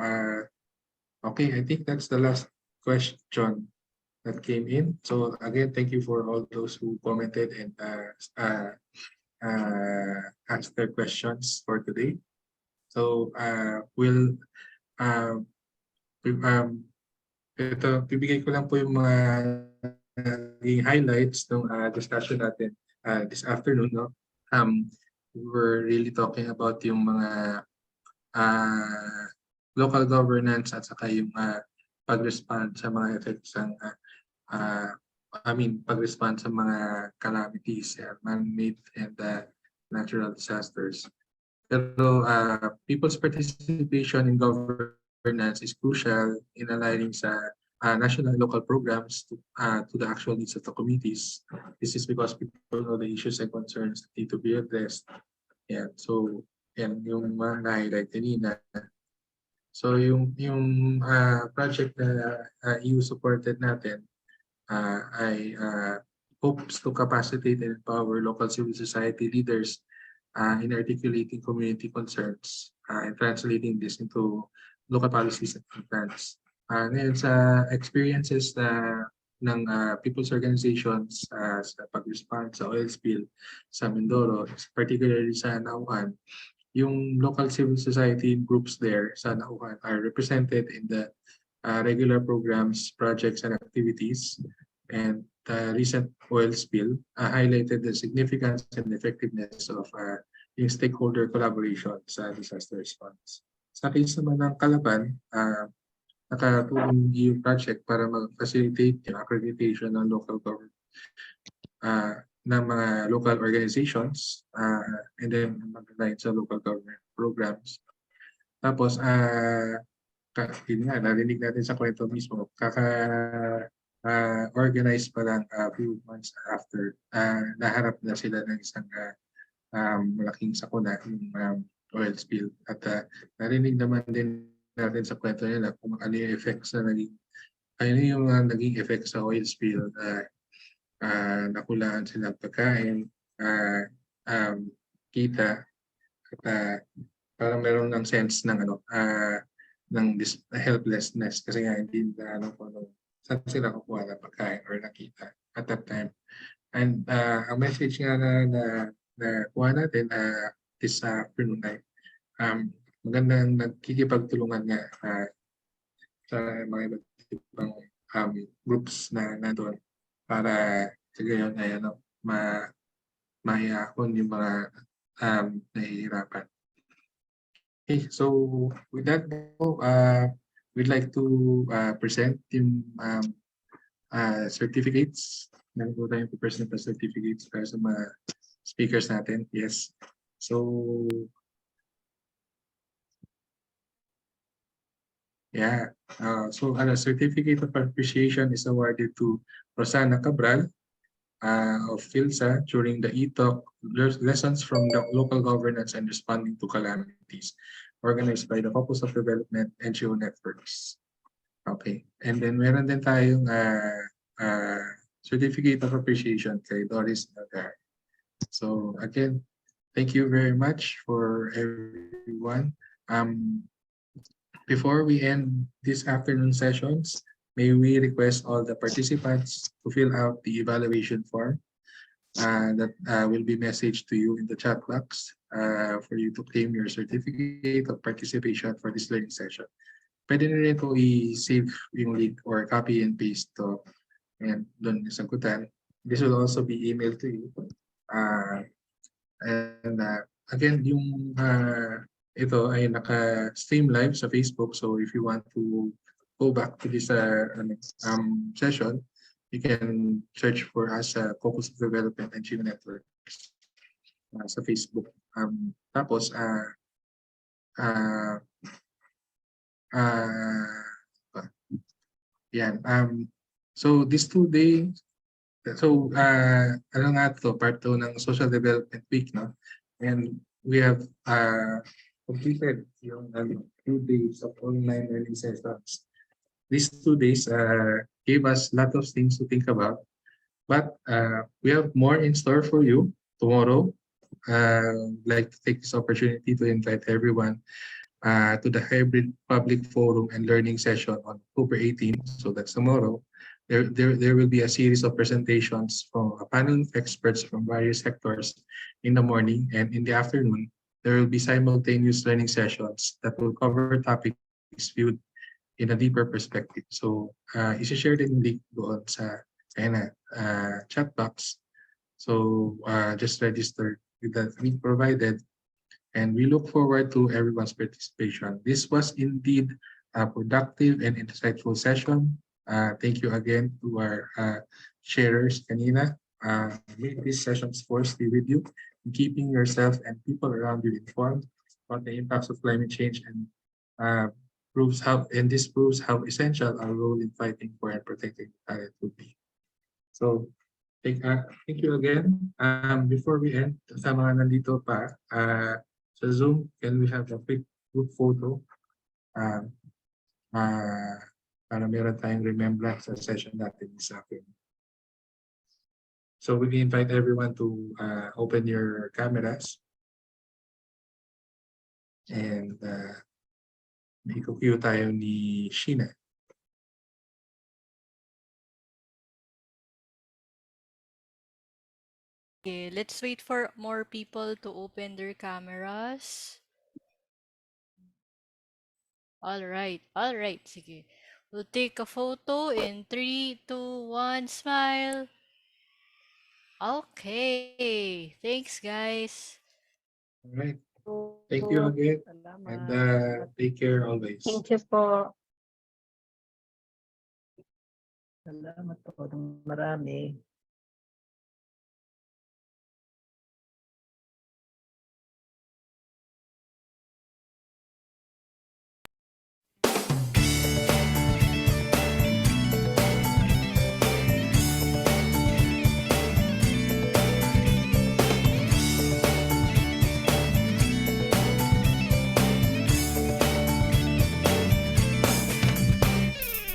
okay, I think that's the last question that came in. So again, thank you for all those who commented and asked their questions for today. So we'll ito, bibigay ko lang po yung mga naging highlights ng discussion natin this afternoon. No? We were really talking about yung mga local governance at saka yung pag-respond sa mga effects ng pag-respond sa mga calamities, man-made and natural disasters. Pero people's participation in governance is crucial in aligning sa national and local programs to the actual needs of the communities. This is because people know the issues and concerns that need to be addressed. Yeah, so yan yung mga na-highlight kanina. So yung project na EU supported natin ay hopes to capacitate and empower local civil society leaders in articulating community concerns and translating this into local policies and plans. Ngayon sa experiences ng people's organizations sa pag-respond sa oil spill sa Mindoro, particularly sa Nauhan, yung local civil society groups there sa Nauhan are represented in the regular programs, projects, and activities. And the recent oil spill highlighted the significance and effectiveness of yung stakeholder collaboration sa disaster response. Sa case naman ng Calaban, nakatulong yung project para mag-facilitate yung accreditation ng local government ng mga local organizations and then mag-align sa local government programs. Tapos, yun nga, narinig natin sa kwento mismo, organized pa lang a few months after, naharap na sila ng isang malaking sakuna yung oil spill. At narinig naman din natin sa kwento nila kung ano yung effects na naging effects sa oil spill. Nakulaan sila pagkain, kita, at parang meron ng sense ng ng helplessness kasi nga hindi na kung saan sila kukuha ng pagkain or nakita at that time. And ang message nga na kuha natin this afternoon ay magandang nagkikipagtulungan nga sa mga iba't ibang groups na nandun para sa gayon ay maihahon yung mga nahihirapan. Okay, so with that, we'd like to present yung certificates. Nandito tayong present na certificates para sa mga speakers natin. Yes. So, yeah. So, a certificate of appreciation is awarded to Rosana Cabral of PhilSA during the e-talk Lessons from the Local Governance and Responding to Calamities, organized by the Focus of Development NGO Networks. Okay. And then meron din tayong certificate of appreciation kay Doris Nagar. So again, thank you very much for everyone. Before we end this afternoon sessions, may we request all the participants to fill out the evaluation form that will be messaged to you in the chat box for you to claim your certificate of participation for this learning session. Pwede na rin po i-save yung link or copy and paste to and doon yung sagutan. This will also be emailed to you. Again, yung ito ay naka-stream live sa Facebook. So if you want to go back to this session, you can search for us Focus of Development NGO Networks sa Facebook. Tapos, yan. So these 2 days, so ano nga to, part 2 ng Social Development Week, no? And we have completed yung 2 days of online learning sessions. These 2 days gave us a lot of things to think about, but we have more in store for you tomorrow. I'd like to take this opportunity to invite everyone to the hybrid public forum and learning session on October 18. So that's tomorrow. there will be a series of presentations from a panel of experts from various sectors in the morning, and in the afternoon, there will be simultaneous learning sessions that will cover topics viewed in a deeper perspective. So, isi-share din yung link doon sa chat box. So, just register with the link provided, and we look forward to everyone's participation. This was indeed a productive and insightful session. Thank you again to our sharers kanina. May these sessions force be with you in keeping yourself and people around you informed about the impacts of climate change, and this proves how essential our role in fighting for and protecting the planet will be. So thank you again. Before we end, sa mga nandito pa sa Zoom, can we have a quick group photo? Para meron tayong remembrance sa session natin this afternoon. So we invite everyone to open your cameras. And may cue tayo ni Sheena. Okay, let's wait for more people to open their cameras. All right, sige. We'll take a photo in 3, 2, 1, smile. Okay, thanks guys. All right. Thank you again. And take care always. Thank you po. Salamat po ng marami.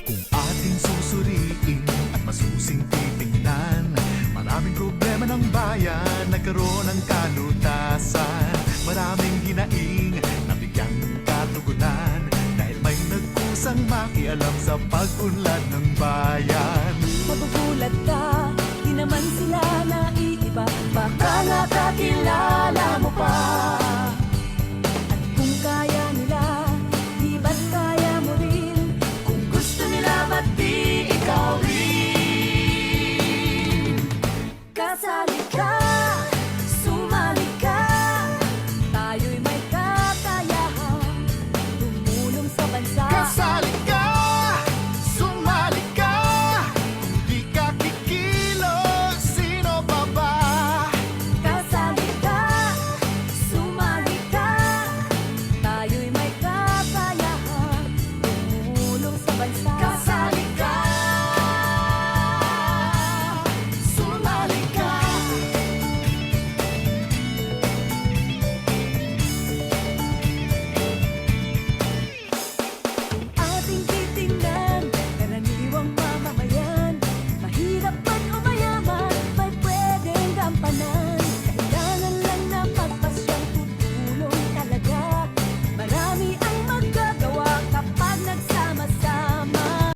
Kung ating susuriin at masusing titingnan, maraming problema ng bayan nagkaroon ng kalutasan. Maraming hinaing na bigyang katugunan dahil may nagkusang makialam sa pag-unlad ng bayan. Magugulat ka, di naman sila naiiba. Baka nga kakilala